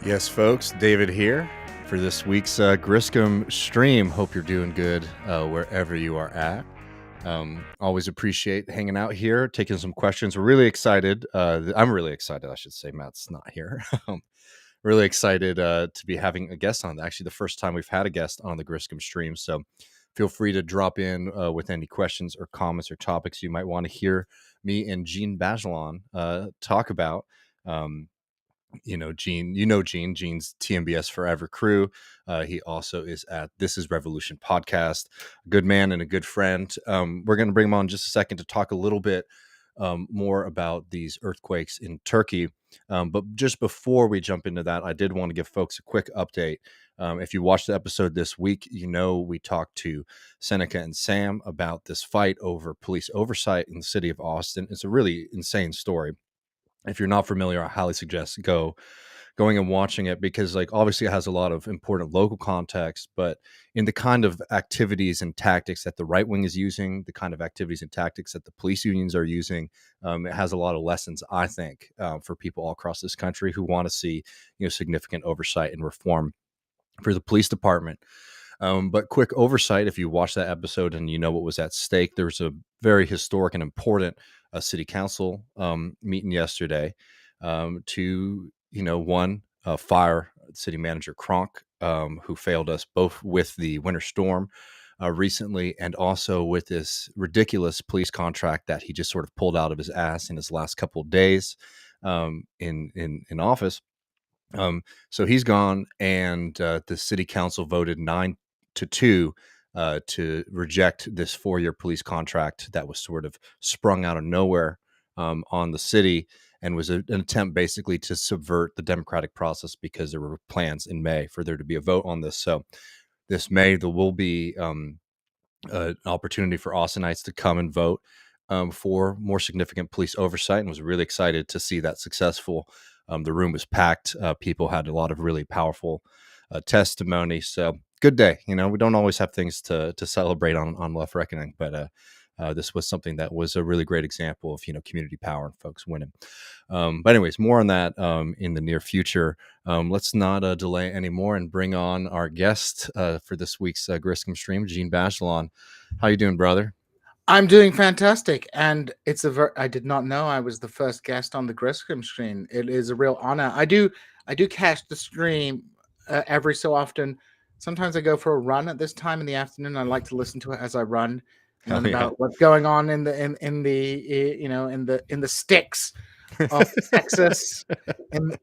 Yes, folks, David here for this week's Griscom stream. Hope you're doing good wherever you are at. Always appreciate hanging out here, taking some questions. We're really excited. I'm really excited, I should say. Matt's not here. Really excited to be having a guest on. Actually, the first time we've had a guest on the Griscom stream. So feel free to drop in with any questions or comments or topics you might want to hear me and Djene Bajalan talk about. Gene's TMBS Forever crew. He also is at This Is Revolution podcast. A good man and a good friend. We're going to bring him on in just a second to talk a little bit more about these earthquakes in Turkey. But just before we jump into that, I did want to give folks a quick update. If you watched the episode this week, we talked to Seneca and Sam about this fight over police oversight in the city of Austin. It's a really insane story. If you're not familiar, I highly suggest going and watching it, because obviously it has a lot of important local context, but in the kind of activities and tactics that the right wing is using, the kind of activities and tactics that the police unions are using, it has a lot of lessons, I think, for people all across this country who want to see significant oversight and reform for the police department. But quick oversight, if you watch that episode and you know what was at stake, there's a very historic and important city council meeting yesterday to, fire city manager Kronk, who failed us both with the winter storm recently and also with this ridiculous police contract that he just sort of pulled out of his ass in his last couple of days in office. So he's gone, and the city council voted 9-2 to reject this 4-year police contract that was sort of sprung out of nowhere on the city, and was an attempt basically to subvert the democratic process, because there were plans in May for there to be a vote on this. So this May there will be an opportunity for Austinites to come and vote for more significant police oversight, and was really excited to see that successful. The room was packed. People had a lot of really powerful testimony. So good day. We don't always have things to celebrate on Left Reckoning, but this was something that was a really great example of community power and folks winning. But anyways, more on that in the near future. Let's not delay anymore and bring on our guest for this week's Griscom stream, Djene Bajalan. How you doing, brother? I'm doing fantastic, and I did not know I was the first guest on the Griscom stream. It is a real honor. I do catch the stream every so often. Sometimes I go for a run at this time in the afternoon. I like to listen to it as I run, learn about what's going on in the in the sticks of Texas,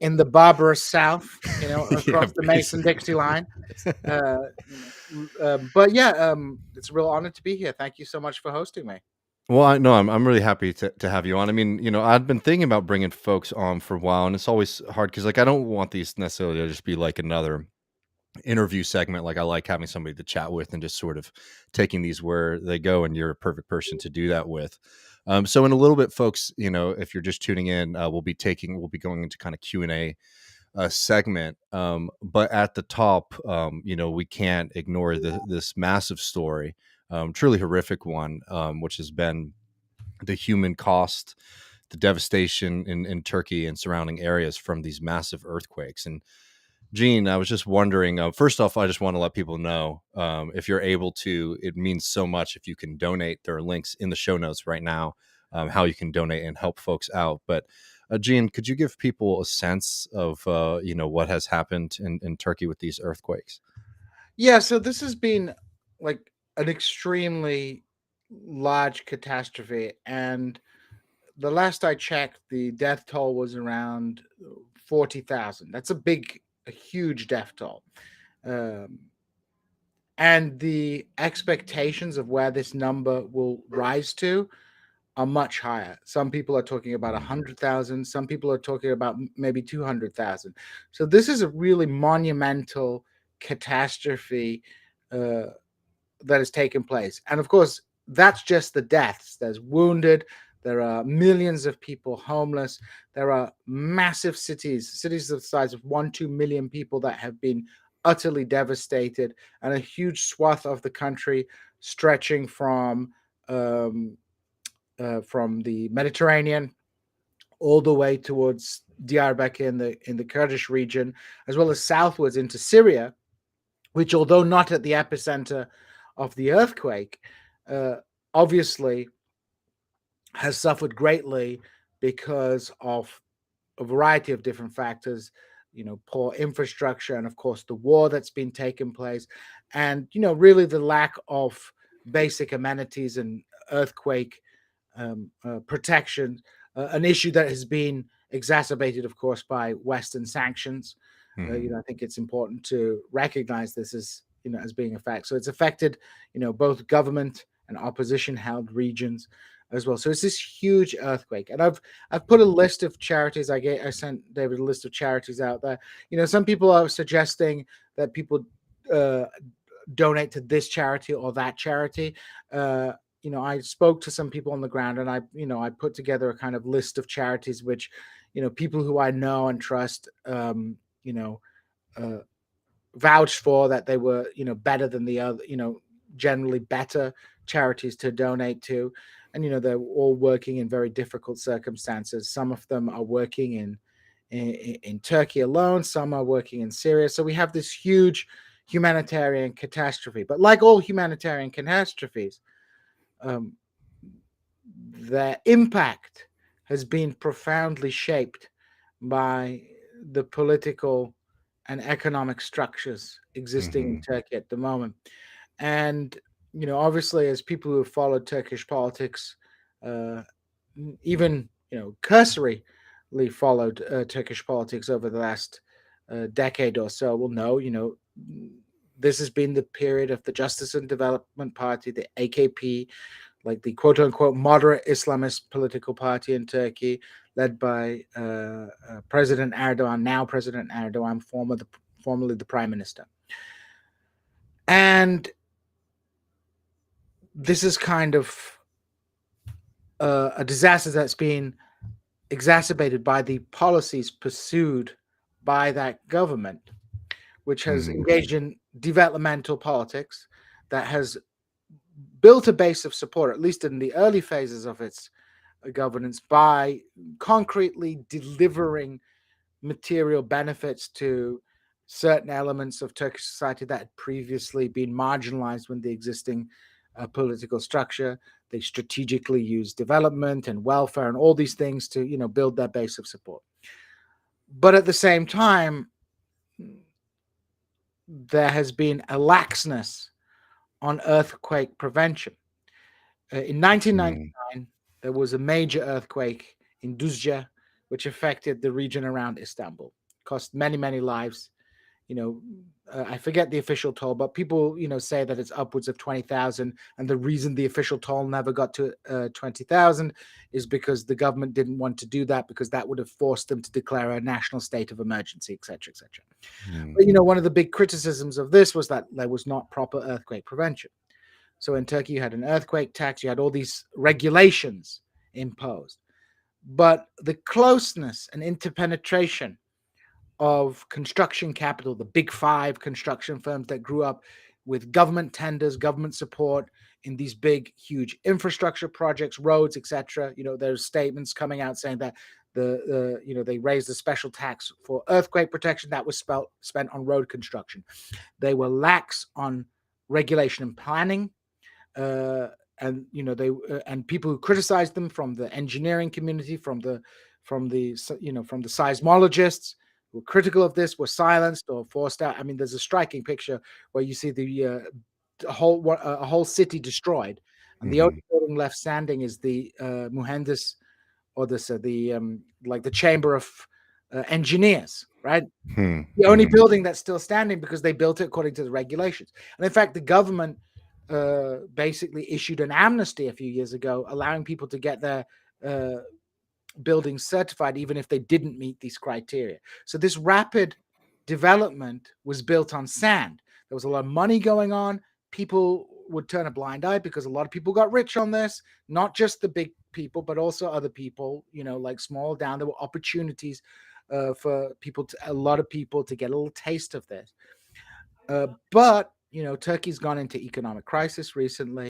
in the barbarous South, across the Mason-Dixie line. But yeah, it's a real honor to be here. Thank you so much for hosting me. Well, I'm really happy to have you on. I mean, I'd been thinking about bringing folks on for a while, and it's always hard because I don't want these necessarily to just be like another interview segment. I like having somebody to chat with and just sort of taking these where they go, and you're a perfect person to do that with. So in a little bit, folks, if you're just tuning in, we'll be going into kind of Q&A segment. But at the top, we can't ignore this massive story, truly horrific one, which has been the human cost, the devastation in Turkey and surrounding areas from these massive earthquakes. And Djene, I was just wondering, first off, I just want to let people know, if you're able to, it means so much if you can donate. There are links in the show notes right now, how you can donate and help folks out. But Djene, could you give people a sense of, what has happened in Turkey with these earthquakes? Yeah, so this has been like an extremely large catastrophe. And the last I checked, the death toll was around 40,000. That's a huge death toll. Um, and the expectations of where this number will rise to are much higher. Some people are talking about 100,000. Some people are talking about maybe 200,000. So this is a really monumental catastrophe that has taken place. And of course, that's just the deaths. There's wounded. There are millions of people homeless. There are massive cities the size of 1-2 million people that have been utterly devastated, and a huge swath of the country stretching from the Mediterranean all the way towards Diyarbakir in the Kurdish region, as well as southwards into Syria, which, although not at the epicenter of the earthquake, uh, obviously has suffered greatly because of a variety of different factors, poor infrastructure, and of course the war that's been taking place, and really the lack of basic amenities and earthquake protection, an issue that has been exacerbated, of course, by Western sanctions. Hmm. I think it's important to recognize this as as being a fact. So it's affected, both government and opposition held regions as well. So it's this huge earthquake, and I've put a list of charities. I sent David a list of charities out there. Some people are suggesting that people uh, donate to this charity or that charity. Uh, I spoke to some people on the ground, and I put together a kind of list of charities which, people who I know and trust, uh, vouched for that they were, better than the other, generally better charities to donate to. And, they're all working in very difficult circumstances. Some of them are working in Turkey alone, some are working in Syria. So we have this huge humanitarian catastrophe. But like all humanitarian catastrophes, um, their impact has been profoundly shaped by the political and economic structures existing in Hmm. Turkey at the moment. And, obviously, as people who have followed Turkish politics, uh, even, cursorily followed Turkish politics over the last decade or so, will know, this has been the period of the Justice and Development Party, the AKP, like the quote unquote moderate Islamist political party in Turkey, led by President Erdogan, now President Erdogan, formerly the prime minister. And this is kind of a disaster that's been exacerbated by the policies pursued by that government, which has Hmm. engaged in developmental politics, that has built a base of support, at least in the early phases of its governance, by concretely delivering material benefits to certain elements of Turkish society that had previously been marginalized when the existing political structure. They strategically use development and welfare and all these things to, build their base of support. But at the same time, there has been a laxness on earthquake prevention. In Hmm. 1999, there was a major earthquake in Düzce, which affected the region around Istanbul, cost many, many lives. You know, I forget the official toll, but people, say that it's upwards of 20,000. And the reason the official toll never got to 20,000 is because the government didn't want to do that, because that would have forced them to declare a national state of emergency, etc., etc. Hmm. But, one of the big criticisms of this was that there was not proper earthquake prevention. So in Turkey, you had an earthquake tax, you had all these regulations imposed. But the closeness and interpenetration of construction capital, the big five construction firms that grew up with government tenders, government support in these big, huge infrastructure projects, roads, etc. There's statements coming out saying that they raised a special tax for earthquake protection that was spent on road construction. They were lax on regulation and planning. And they and people who criticized them, from the engineering community, from the seismologists who were critical of this, were silenced or forced out. I mean, there's a striking picture where you see a whole city destroyed, and the only Hmm. building left standing is the Muhandis, or the like the chamber of engineers, right? Hmm. The only Hmm. building that's still standing because they built it according to the regulations. And in fact, the government basically issued an amnesty a few years ago, allowing people to get their uh, buildings certified even if they didn't meet these criteria. So this rapid development was built on sand. There was a lot of money going on. People would turn a blind eye because a lot of people got rich on this, not just the big people, but also other people, like small down. There were opportunities for a lot of people to get a little taste of this. But, Turkey's gone into economic crisis recently.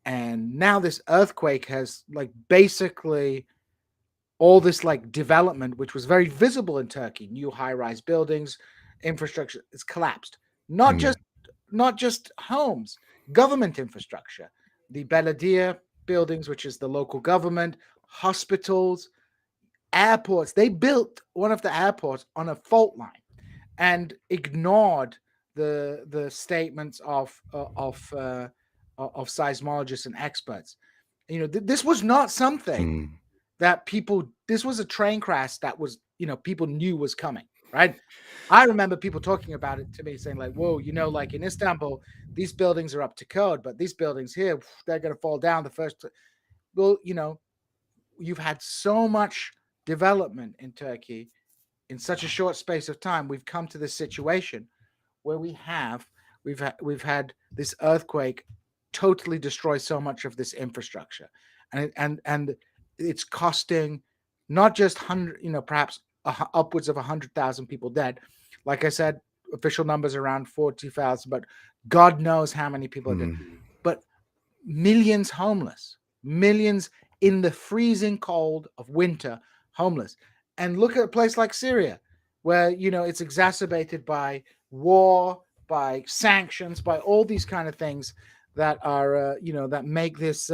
And now this earthquake has, like, basically all this like development, which was very visible in Turkey, new high-rise buildings, infrastructure, is collapsed. Not Mm. just not just homes, government infrastructure, the Belediye buildings, which is the local government, hospitals, airports. They built one of the airports on a fault line and ignored the statements of seismologists and experts. This was not something Mm. that people. This was a train crash that was people knew was coming, right? I remember people talking about it to me, saying like, "Whoa, like in Istanbul, these buildings are up to code, but these buildings here, they're going to fall down the first." Well, you've had so much development in Turkey in such a short space of time. We've come to this situation where we've had this earthquake totally destroy so much of this infrastructure, and it's costing not just perhaps upwards of 100,000 people dead. Like I said, official numbers around 40,000, but God knows how many people are dead. Mm. But millions homeless, millions in the freezing cold of winter homeless. And look at a place like Syria, where it's exacerbated by war, by sanctions, by all these kind of things that are that make this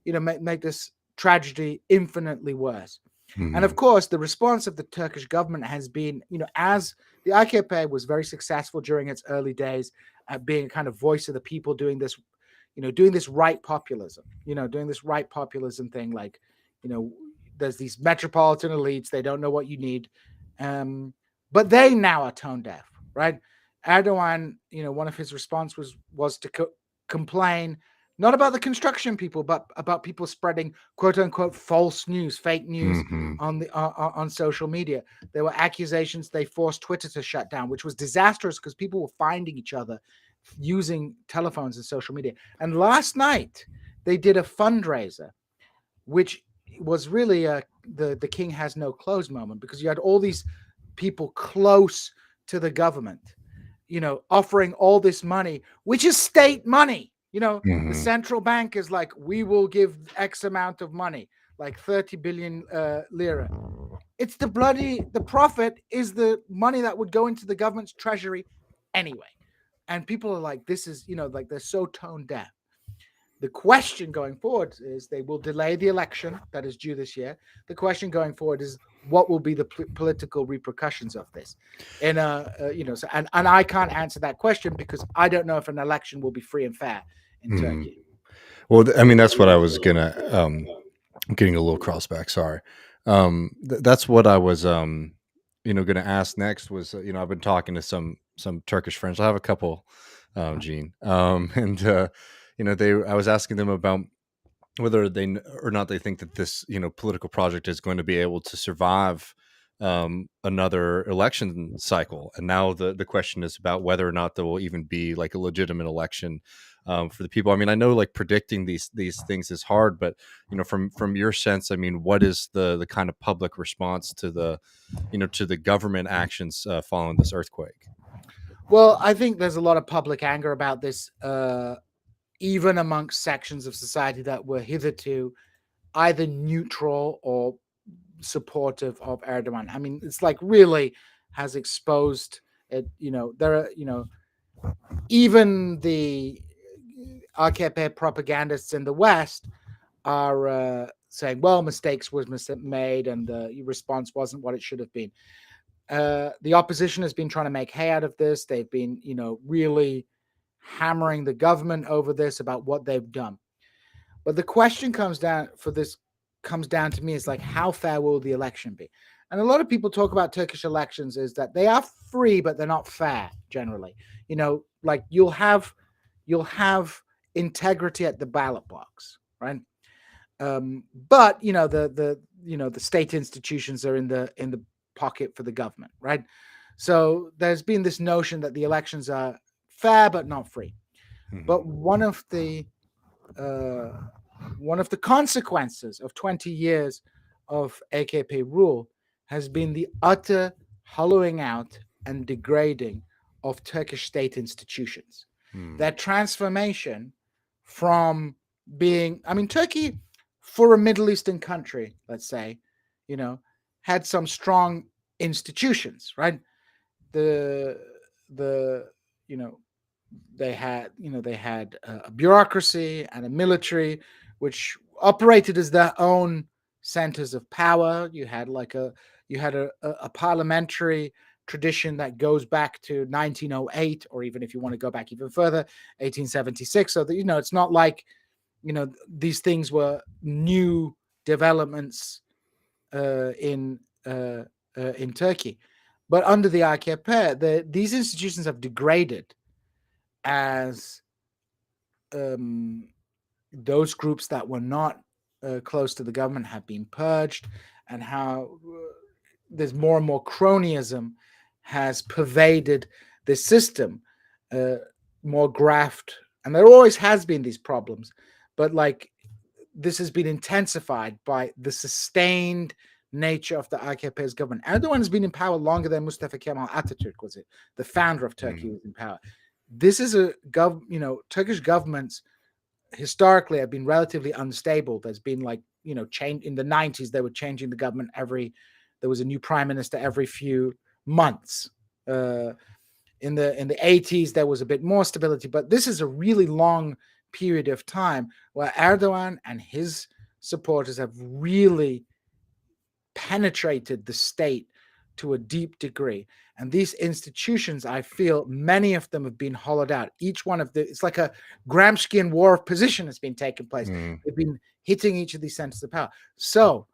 make this tragedy infinitely worse. And of Mm. course, the response of the Turkish government has been, as the AKP was very successful during its early days at being a kind of voice of the people, doing this right populism, doing this right populism thing. Like, there's these metropolitan elites, they don't know what you need. But they now are tone deaf, right? Erdogan, one of his response was to complain not about the construction people, but about people spreading quote unquote false news, fake news Mhm. on social media. There were accusations they forced Twitter to shut down, which was disastrous because people were finding each other using telephones and social media. And last night they did a fundraiser, which was really the king has no clothes moment, because you had all these people close to the government, offering all this money, which is state money. The Mhm. central bank is like, we will give X amount of money, like 30 billion lira. It's the profit is the money that would go into the government's treasury anyway. And people are like, this is, like they're so tone deaf. The question going forward is they will delay the election that is due this year. The question going forward is what will be the political repercussions of this. And so and I can't answer that question because I don't know if an election will be free and fair in Mhm. Turkey. Well, I mean, that's what I was gonna. I'm getting a little crossback. Sorry. That's what I was. Gonna ask next was. I've been talking to some Turkish friends. I have a couple, Gene. And they. I was asking them about whether or not they think that this political project is going to be able to survive another election cycle. And now the question is about whether or not there will even be like a legitimate election for the people. I mean, I know like predicting these things is hard, but from your sense, I mean, what is the kind of public response to the government actions following this earthquake? Well, I think there's a lot of public anger about this, even amongst sections of society that were hitherto either neutral or supportive of Erdogan. I mean, it's like really has exposed it. There are, even the AKP propagandists in the West are saying, well, mistakes was made and the response wasn't what it should have been. The opposition has been trying to make hay out of this. They've been, really hammering the government over this about what they've done. But the question comes down to me is like, how fair will the election be? And a lot of people talk about Turkish elections is that they are free, but they're not fair generally. Like you'll have integrity at the ballot box, right? But the state institutions are in the pocket for the government, right? So there's been this notion that the elections are fair but not free. But Mhm. uh, one of the consequences of 20 years of AKP rule has been the utter hollowing out and degrading of Turkish state institutions. Hmm. That transformation from being, I mean, Turkey, for a Middle Eastern country, let's say, had some strong institutions, right? The you know they had a bureaucracy and a military which operated as their own centers of power. You had a parliamentary tradition that goes back to 1908, or even if you want to go back even further, 1876. So that it's not like these things were new developments uh, in uh, in Turkey. But under the AKP, these institutions have degraded as um, those groups that were not close to the government have been purged, and how there's more and more cronyism has pervaded the system, uh, more graft, and there always has been these problems, but like this has been intensified by the sustained nature of the AKP's government. Erdogan has been in power longer than Mustafa Kemal Atatürk was it, the founder of Turkey, was in power. This is Turkish governments historically have been relatively unstable. There's been change in the 90s. They were changing the government there was a new prime minister every few months. In the 80s, there was a bit more stability, but this is a really long period of time where Erdogan and his supporters have really penetrated the state to a deep degree. And these institutions, I feel many of them have been hollowed out. Each one of it's like a Gramscian war of position has been taking place. They've been hitting each of these centers of power. So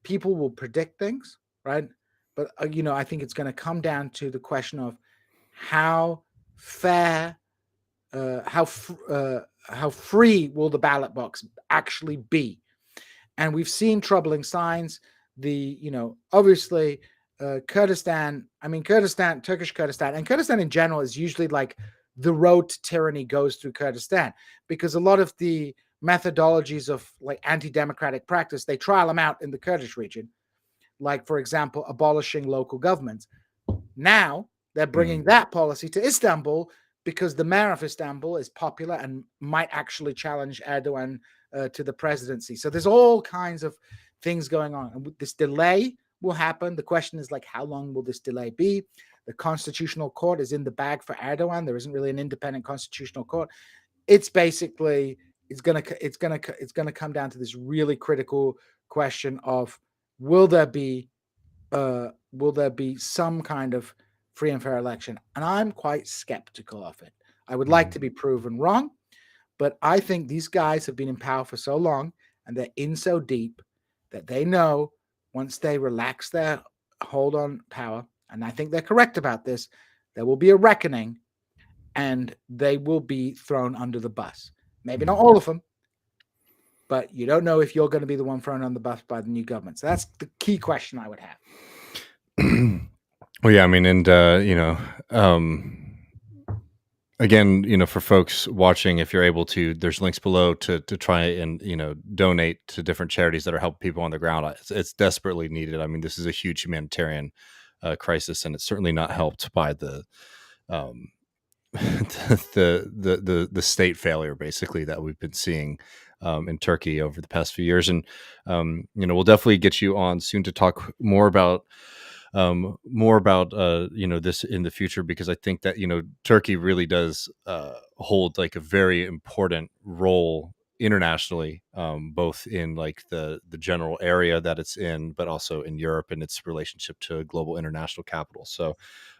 people will predict things, right? But I think it's going to come down to the question of how fair, how free will the ballot box actually be? And we've seen troubling signs. Obviously, Kurdistan. I mean, Kurdistan, Turkish Kurdistan, and Kurdistan in general is usually like the road to tyranny goes through Kurdistan, because a lot of the methodologies of like anti-democratic practice, they trial them out in the Kurdish region. Like, for example, abolishing local governments. Now they're bringing that policy to Istanbul because the mayor of Istanbul is popular and might actually challenge Erdogan to the presidency. So there's all kinds of things going on. And this delay will happen. The question is like, how long will this delay be? The constitutional court is in the bag for Erdogan. There isn't really an independent constitutional court. It's basically it's gonna come down to this really critical question of will there be some kind of free and fair election? And I'm quite skeptical of it. I would like to be proven wrong, but I think these guys have been in power for so long and they're in so deep that they know once they relax their hold on power, and I think they're correct about this, there will be a reckoning and they will be thrown under the bus. Maybe not all of them, but you don't know if you're going to be the one thrown on the bus by the new government. So that's the key question I would have. Well, yeah, I mean, and again, for folks watching, if you're able to, there's links below to try and donate to different charities that are helping people on the ground. It's desperately needed. I mean, this is a huge humanitarian crisis, and it's certainly not helped by the the state failure, basically, that we've been seeing in Turkey over the past few years. And we'll definitely get you on soon to talk more about this in the future, because I think that Turkey really does hold like a very important role internationally, both in like the general area that it's in, but also in Europe and its relationship to global international capital. So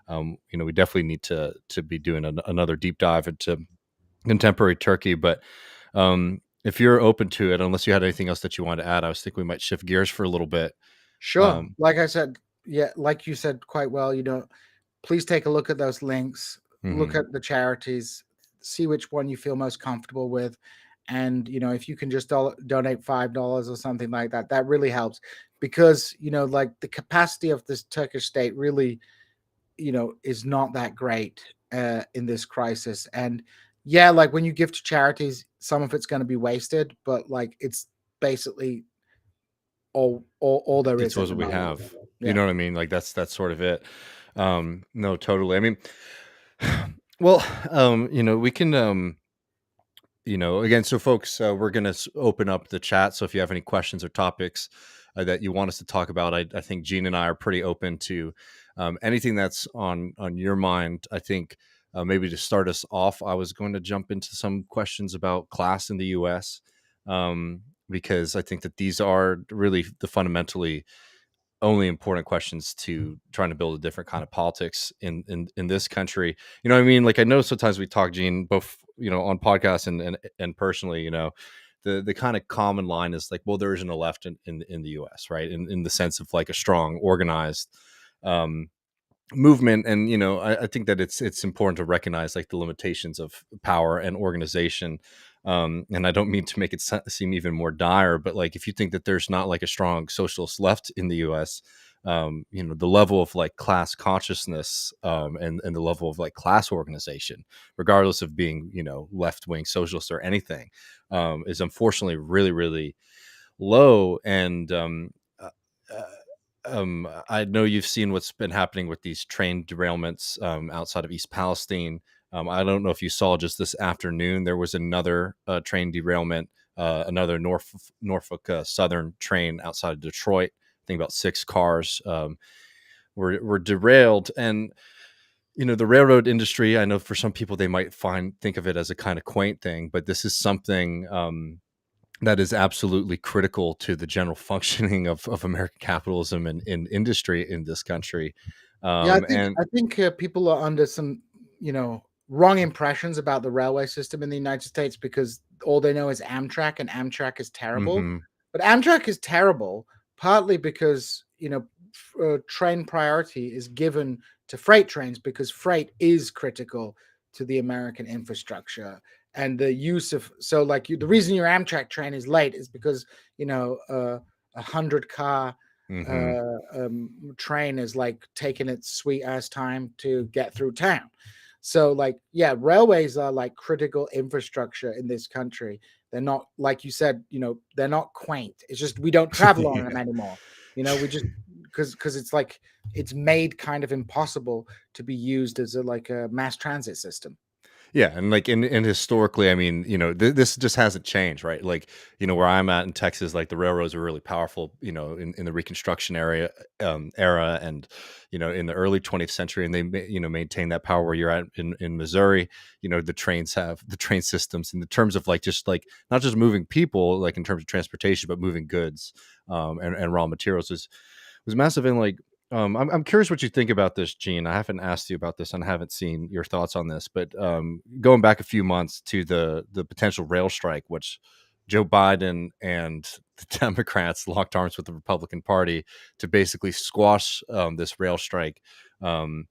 we definitely need to be doing another deep dive into contemporary Turkey. But if you're open to it, unless you had anything else that you wanted to add, I was thinking we might shift gears for a little bit. Sure. Like I said, like you said quite well, please take a look at those links, look at the charities, see which one you feel most comfortable with. And, if you can just donate $5 or something like that, that really helps, because, like the capacity of this Turkish state really, is not that great in this crisis. And yeah, like when you give to charities, some of it's going to be wasted, but like it's basically all there is. It's what we have. Yeah. You know what I mean? Like that's sort of it. No, totally. I mean, well, we can, again, so folks, we're going to open up the chat. So if you have any questions or topics, that you want us to talk about. I think Gene and I are pretty open to anything that's on your mind. I think maybe to start us off, I was going to jump into some questions about class in the U.S. Because I think that these are really the fundamentally only important questions to trying to build a different kind of politics in this country. You know what I mean? Like, I know sometimes we talk, Gene, both, on podcasts and personally, the kind of common line is like, well, there isn't a left in the US, right? In the sense of like a strong, organized um movement. And I think that it's important to recognize like the limitations of power and organization. And I don't mean to make it seem even more dire, but like, if you think that there's not like a strong socialist left in the US, the level of like class consciousness, and the level of like class organization, regardless of being left-wing socialist or anything, is unfortunately really, really low. And uh, uh, I know you've seen what's been happening with these train derailments outside of East Palestine. I don't know if you saw just this afternoon, there was another train derailment, another Norfolk Southern train outside of Detroit. I think about 6 cars were derailed. And the railroad industry, I know for some people they might think of it as a kind of quaint thing, but this is something that is absolutely critical to the general functioning of American capitalism and in industry in this country. Yeah, And I think people are under some, wrong impressions about the railway system in the United States because all they know is Amtrak, and Amtrak is terrible. mhm, But Amtrak is terrible partly because train priority is given to freight trains because freight is critical to the American infrastructure and the use of the reason your Amtrak train is late is because 100 car mhm. train is like taking its sweet ass time to get through town. So yeah, railways are like critical infrastructure in this country. They're not, like you said, they're not quaint. It's just we don't travel on them Yeah. anymore. We just because it's like it's made kind of impossible to be used as a mass transit system. Yeah, and like and historically, I mean, this just hasn't changed, right? Like, where I'm at in Texas, like the railroads are really powerful, in the Reconstruction era, and in the early 20th century, and they maintain that power. Where you're at in Missouri, the trains have the train systems in the terms of like just like not just moving people, like in terms of transportation, but moving goods, and raw materials was massive. And like, I'm curious what you think about this, Gene. I haven't asked you about this and I haven't seen your thoughts on this, but going back a few months to the potential rail strike, which Joe Biden and the Democrats locked arms with the Republican Party to basically squash this rail strike. Um,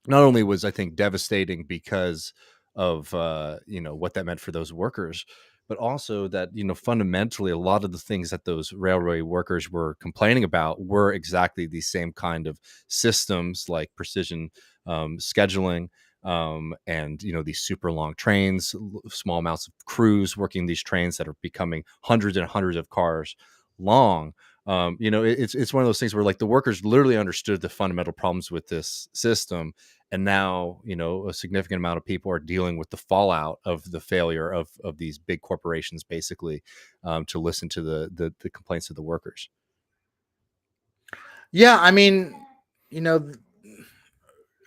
Not only was, I think, devastating because of what that meant for those workers, but also that fundamentally a lot of the things that those railway workers were complaining about were exactly the same kind of systems, like precision scheduling, and these super long trains, small amounts of crews working these trains that are becoming hundreds and hundreds of cars long. It's one of those things where like the workers literally understood the fundamental problems with this system, and now a significant amount of people are dealing with the fallout of the failure of these big corporations, basically, to listen to the complaints of the workers. Yeah, you know,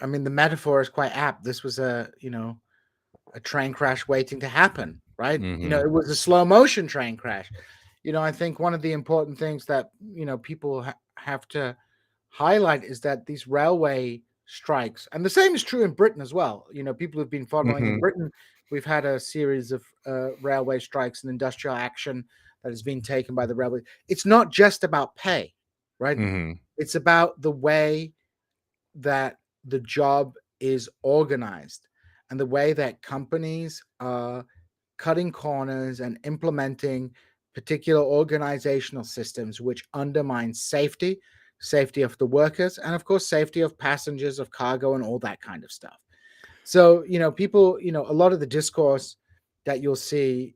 the metaphor is quite apt. This was a train crash waiting to happen, right? Hmm. It was a slow motion train crash. I think one of the important things that people have to highlight is that these railway strikes, and the same is true in Britain as well. People who've been following in Hmm. Britain, we've had a series of railway strikes and industrial action that has been taken by the railway. It's not just about pay, right? Hmm. It's about the way that the job is organized and the way that companies are cutting corners and implementing particular organizational systems which undermine safety of the workers, and of course safety of passengers, of cargo, and all that kind of stuff. So people, a lot of the discourse that you'll see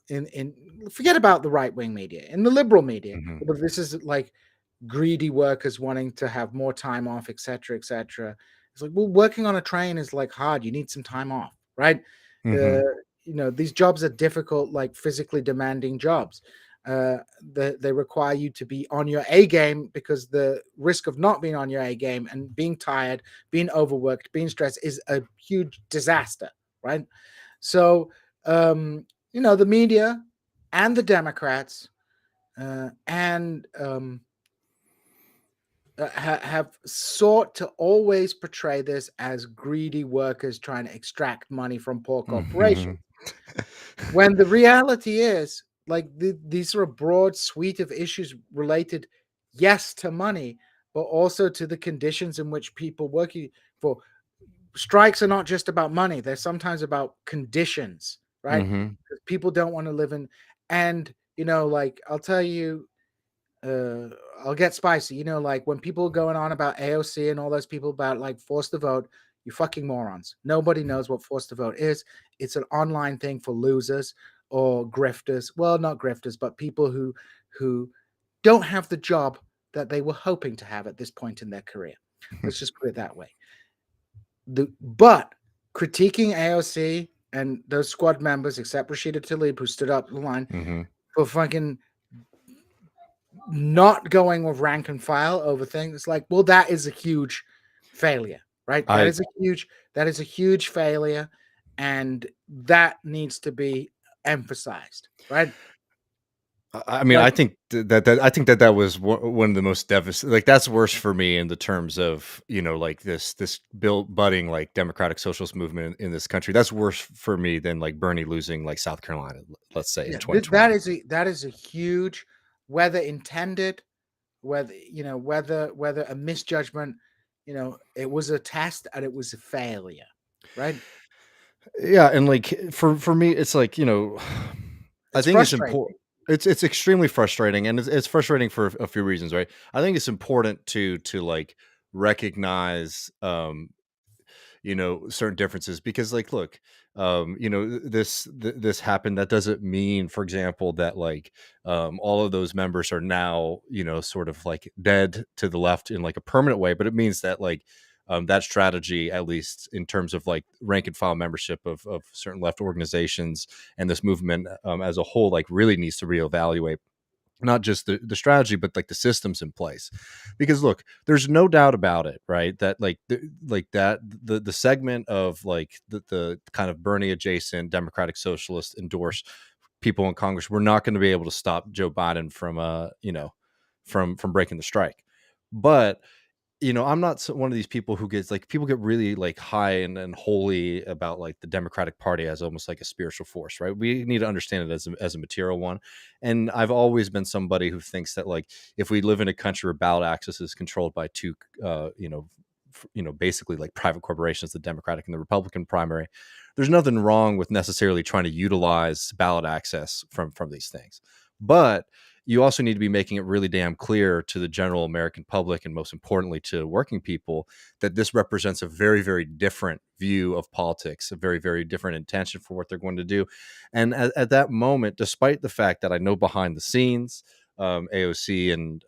in forget about the right wing media, in the liberal media, Hmm. but this is like greedy workers wanting to have more time off, etc., etc. It's like, well, working on a train is like hard. You need some time off, right? Hmm. Uh, these jobs are difficult, like physically demanding jobs. Uh, they require you to be on your A game, because the risk of not being on your A game and being tired, being overworked, being stressed is a huge disaster, right? So, the media and the Democrats and have sought to always portray this as greedy workers trying to extract money from poor corporations. Mhm. When the reality is, like, these are a broad suite of issues related, yes, to money, but also to the conditions in which people working for. Strikes are not just about money; they're sometimes about conditions, right? Mhm. Because people don't want to live in, and like, I'll tell you, uh, I'll get spicy. Like, when people are going on about AOC and all those people about, like, forced to vote, you fucking morons. Nobody knows what forced to vote is. It's an online thing for losers or grifters. Well, not grifters, but people who don't have the job that they were hoping to have at this point in their career. Let's just put it that way. But critiquing AOC and those squad members, except Rashida Tlaib, who stood up the line Mhm. for fucking not going with rank and file over things. It's like, well, that is a huge failure, right? That I is a huge failure, and that needs to be emphasized, right? I mean, Like, I think that was one of the most devastating. Like, that's worse for me in the terms of, like, this budding, like, democratic socialist movement in this country. That's worse for me than, like, Bernie losing, like, South Carolina, let's say, in yeah, 2020. that is a huge, whether intended, whether a misjudgment, it was a test and it was a failure, right? Yeah, and, like, for me, it's like, I It's think it's important. frustrating. It's extremely frustrating, and it's frustrating for a few reasons, right? I think it's important to like recognize, certain differences, because, like, look, this happened. That doesn't mean, for example, that, like, all of those members are now, sort of like dead to the left in, like, a permanent way, but it means that, like, that strategy, at least in terms of, like, rank and file membership of certain left organizations and this movement, as a whole, like, really needs to reevaluate not just the strategy, but, like, the systems in place. Because, look, there's no doubt about it, right, that, like, the segment of, like, the kind of Bernie adjacent democratic socialist endorsed people in Congress, we're not going to be able to stop Joe Biden from from breaking the strike. But, I'm not one of these people who gets, like, people get really, like, high and holy about, like, the Democratic Party as almost like a spiritual force, right? We need to understand it as a material one. And I've always been somebody who thinks that, like, if we live in a country where ballot access is controlled by two, basically, like, private corporations, the Democratic and the Republican primary, there's nothing wrong with necessarily trying to utilize ballot access from these things. But you also need to be making it really damn clear to the general American public, and most importantly to working people, that this represents a very, very different view of politics, a very, very different intention for what they're going to do. And at that moment, despite the fact that I know behind the scenes, AOC and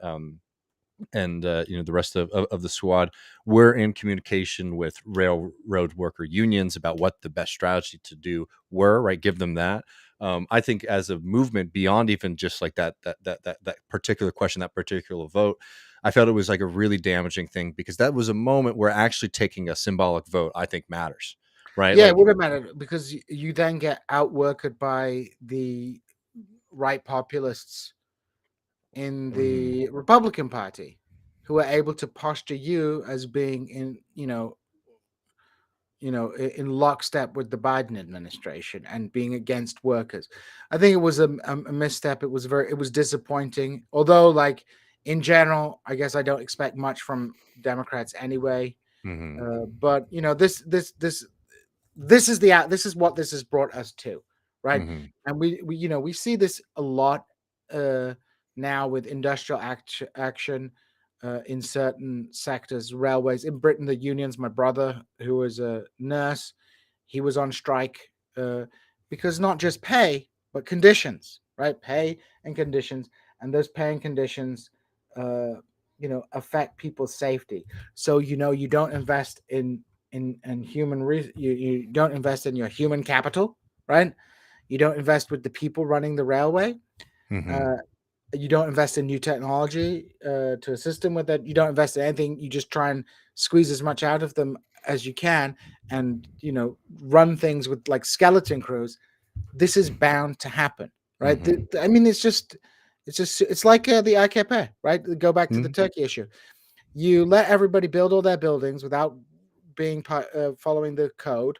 the rest of the squad, we're in communication with railroad worker unions about what the best strategy to do were, right, give them that. I think as a movement, beyond even just like that particular question, that particular vote, I felt it was like a really damaging thing, because that was a moment where actually taking a symbolic vote, I think, matters, right? Yeah, it Like, would have mattered, because you then get outworked by the right populists in mhm, the Republican Party, who are able to posture you as being in lockstep with the Biden administration and being against workers. I think it was a misstep. It was disappointing. Although, like, in general, I guess I don't expect much from Democrats anyway. mhm, But this is what this has brought us to, right? mhm, And we see this a lot uh, now with industrial action in certain sectors, railways in Britain. The unions. My brother, who was a nurse, he was on strike because not just pay but conditions, right? Pay and conditions, and those pay and conditions uh, affect people's safety. So you don't invest in you don't invest in your human capital, right? You don't invest with the people running the railway, Mm-hmm. Uh, you don't invest in new technology to assist them with that. You don't invest in anything. You just try and squeeze as much out of them as you can, and run things with like skeleton crews. This is bound to happen, right? Mm-hmm. I mean, it's like the AKP, right? Go back to the Mm-hmm. Turkey issue. You let everybody build all their buildings without being following the code.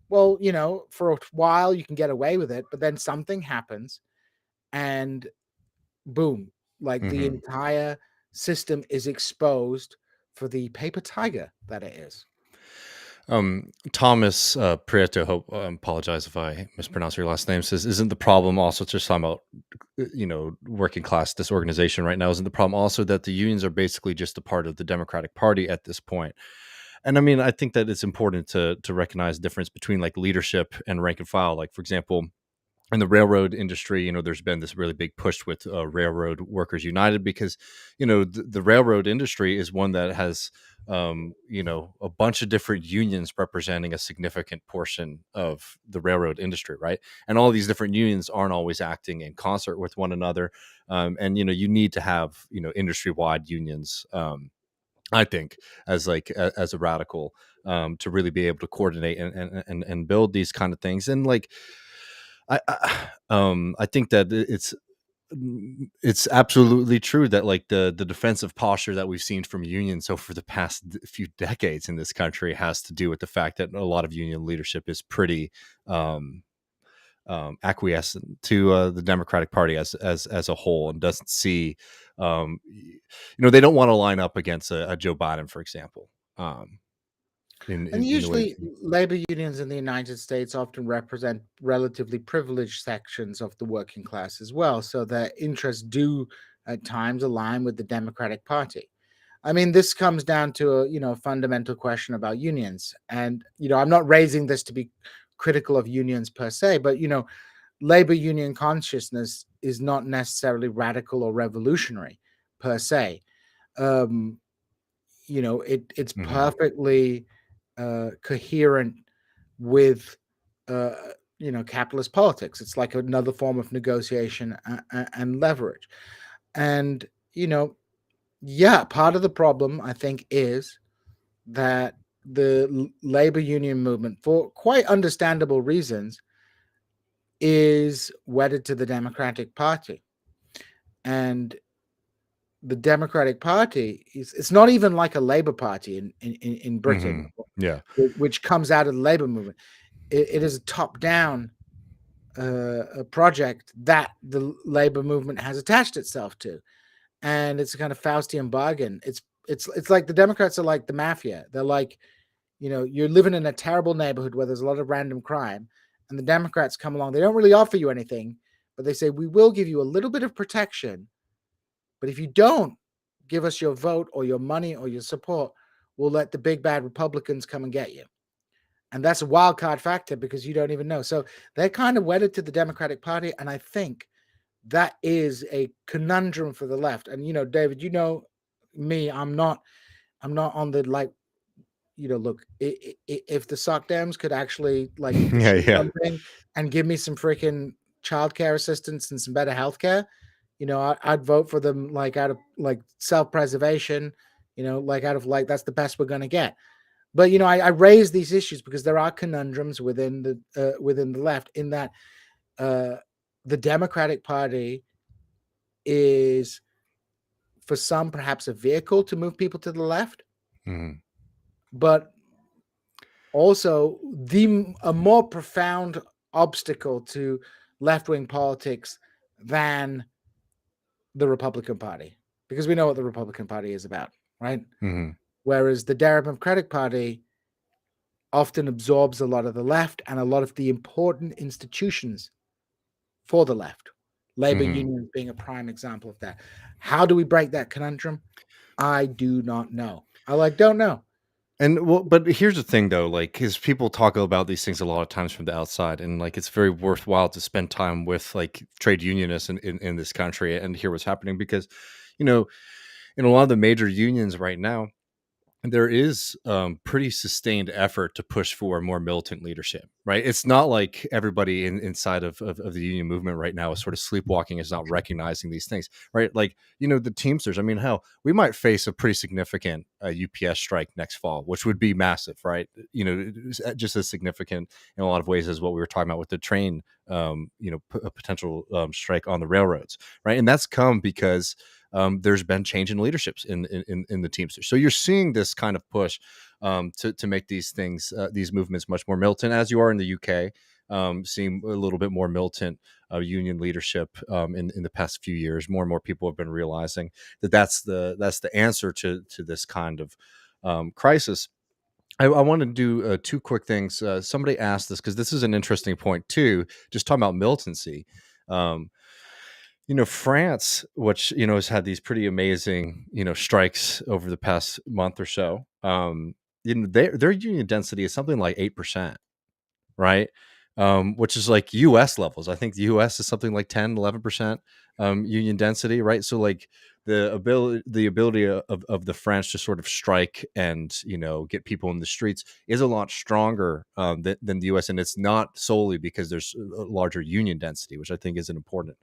Well, for a while you can get away with it, but then something happens, and boom, like the Mm-hmm. entire system is exposed for the paper tiger that it is. Thomas Prieto, hope apologize if I mispronounce your last name, says, isn't the problem also just talking about working class disorganization right now? Isn't the problem also that the unions are basically just a part of the Democratic Party at this point? And I mean, I think that it's important to recognize the difference between like leadership and rank and file. Like, for example, in the railroad industry, there's been this really big push with Railroad Workers United, because, the railroad industry is one that has, a bunch of different unions representing a significant portion of the railroad industry, right? And all these different unions aren't always acting in concert with one another. And, you need to have, industry wide unions. I think as a radical, to really be able to coordinate and build these kind of things. And like, I think that it's absolutely true that like the defensive posture that we've seen from unions over the past few decades in this country has to do with the fact that a lot of union leadership is pretty um, acquiescent to the Democratic Party as a whole, and doesn't see, they don't want to line up against a Joe Biden, for example, And in the way. usually, labor unions in the United States often represent relatively privileged sections of the working class as well. So their interests do at times align with the Democratic Party. I mean, this comes down to a fundamental question about unions. And, I'm not raising this to be critical of unions per se, but, labor union consciousness is not necessarily radical or revolutionary per se. Um, it's Mhm. perfectly coherent with capitalist politics. It's like another form of negotiation and leverage. And yeah, part of the problem I think is that the labor union movement, for quite understandable reasons, is wedded to the Democratic Party. And the Democratic Party it's not even like a Labor Party in Britain, Mhm. Yeah. which comes out of the labor movement. It is a top-down a project that the labor movement has attached itself to, and it's a kind of Faustian bargain. It's like the Democrats are like the mafia. They're like, you're living in a terrible neighborhood where there's a lot of random crime, and the Democrats come along. They don't really offer you anything, but they say, we will give you a little bit of protection, but if you don't give us your vote or your money or your support, we'll let the big bad Republicans come and get you. And that's a wild card factor because you don't even know. So they're kind of wedded to the Democratic Party. And I think that is a conundrum for the left. And, David, me, I'm not on the like, look, if the sock dams could actually like Yeah, achieve yeah. something and give me some freaking childcare assistance and some better healthcare, I'd vote for them like out of like self-preservation, like out of like that's the best we're going to get. But I raise these issues because there are conundrums within the left in that uh, the Democratic Party is, for some, perhaps a vehicle to move people to the left, Mhm. but also a more profound obstacle to left-wing politics than the Republican Party, because we know what the Republican Party is about, right? Mhm. Whereas the Democratic Party often absorbs a lot of the left and a lot of the important institutions for the left. Labor Mhm. unions being a prime example of that. How do we break that conundrum? I do not know. I don't know. And well, but here's the thing though, like, because people talk about these things a lot of times from the outside, and like it's very worthwhile to spend time with like trade unionists in this country and hear what's happening, because, you know, in a lot of the major unions right now, there is pretty sustained effort to push for more militant leadership, right? It's not like everybody inside of the union movement right now is sort of sleepwalking, is not recognizing these things, right? Like, the Teamsters, I mean, hell, we might face a pretty significant UPS strike next fall, which would be massive, right? Just as significant in a lot of ways as what we were talking about with the train, a potential strike on the railroads, right? And that's come because there's been change in leaderships in the Teamsters. So you're seeing this kind of push to make these things, these movements, much more militant, as you are in the UK. Seeing a little bit more militant union leadership in the past few years. More and more people have been realizing that that's the answer to this kind of crisis. I want to do two quick things. Somebody asked this because this is an interesting point too. Just talking about militancy. Um, France, which has had these pretty amazing strikes over the past month or so. Their union density is something like 8%, right? Which is like US levels. I think the US is something like 10, 11% union density, right? So like the ability of the French to sort of strike and get people in the streets is a lot stronger than the US, and it's not solely because there's a larger union density, which I think is an important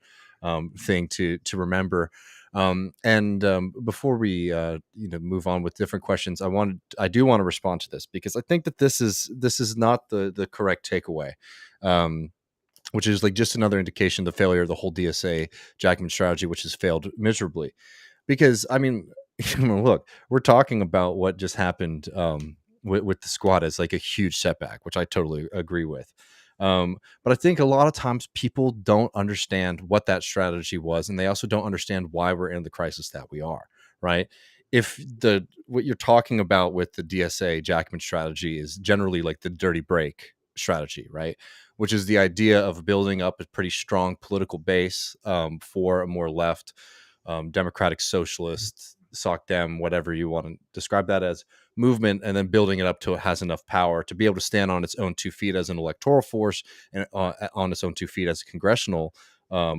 thing to remember. And before we move on with different questions, I do want to respond to this because I think that this is not the correct takeaway, which is like just another indication of the failure of the whole DSA Jackman strategy, which has failed miserably. Because I mean, look, we're talking about what just happened with the squad as like a huge setback, which I totally agree with. But I think a lot of times people don't understand what that strategy was, and they also don't understand why we're in the crisis that we are, right? If what you're talking about with the DSA Jackman strategy is generally like the dirty break strategy, right? Which is the idea of building up a pretty strong political base for a more left, democratic socialist, soc dem, whatever you want to describe that as, movement, and then building it up till it has enough power to be able to stand on its own 2 feet as an electoral force and on its own 2 feet as a congressional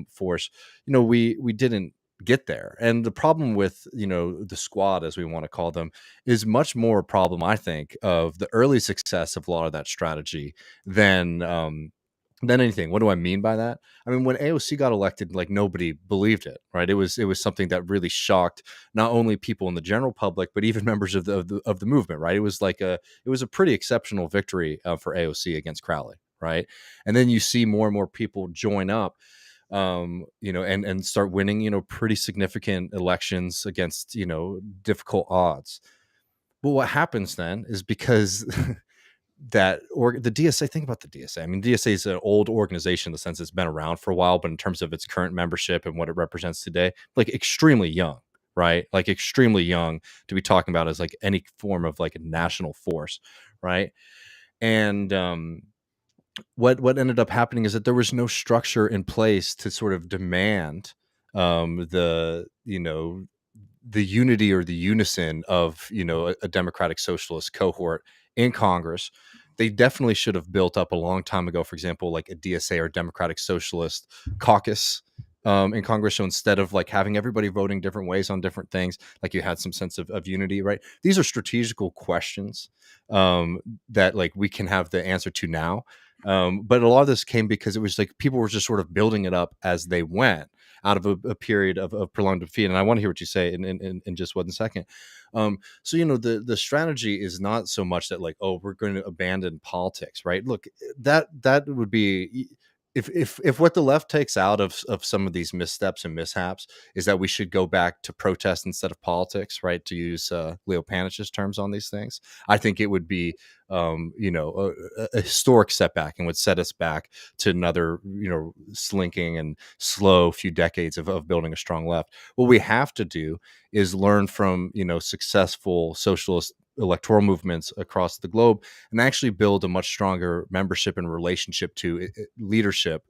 force. We didn't get there, and the problem with the squad, as we want to call them, is much more a problem, I think, of the early success of a lot of that strategy than anything. What do I mean by that? I mean, when AOC got elected, like nobody believed it, right? It was something that really shocked not only people in the general public, but even members of the movement, right? It was a pretty exceptional victory for AOC against Crowley, right? And then you see more and more people join up, and start winning, pretty significant elections against difficult odds. But what happens then is because the DSA, think about the DSA. I mean, DSA is an old organization in the sense it's been around for a while, but in terms of its current membership and what it represents today, like extremely young, right? Like extremely young to be talking about as like any form of like a national force, right? And what ended up happening is that there was no structure in place to sort of demand the unity or the unison of a democratic socialist cohort in Congress. They definitely should have built up a long time ago, for example, like a DSA or Democratic Socialist caucus in Congress. So instead of like having everybody voting different ways on different things, like you had some sense of unity, right? These are strategical questions that like we can have the answer to now. But a lot of this came because it was like people were just sort of building it up as they went out of a period of prolonged defeat. And I want to hear what you say in just 1 second. So the strategy is not so much that like, oh, we're going to abandon politics, right? Look, that would be, if what the left takes out of some of these missteps and mishaps is that we should go back to protest instead of politics, right? To use Leo Panich's terms on these things, I think it would be a historic setback and would set us back to another slinking and slow few decades of building a strong left. What we have to do is learn from successful socialist electoral movements across the globe and actually build a much stronger membership and relationship to leadership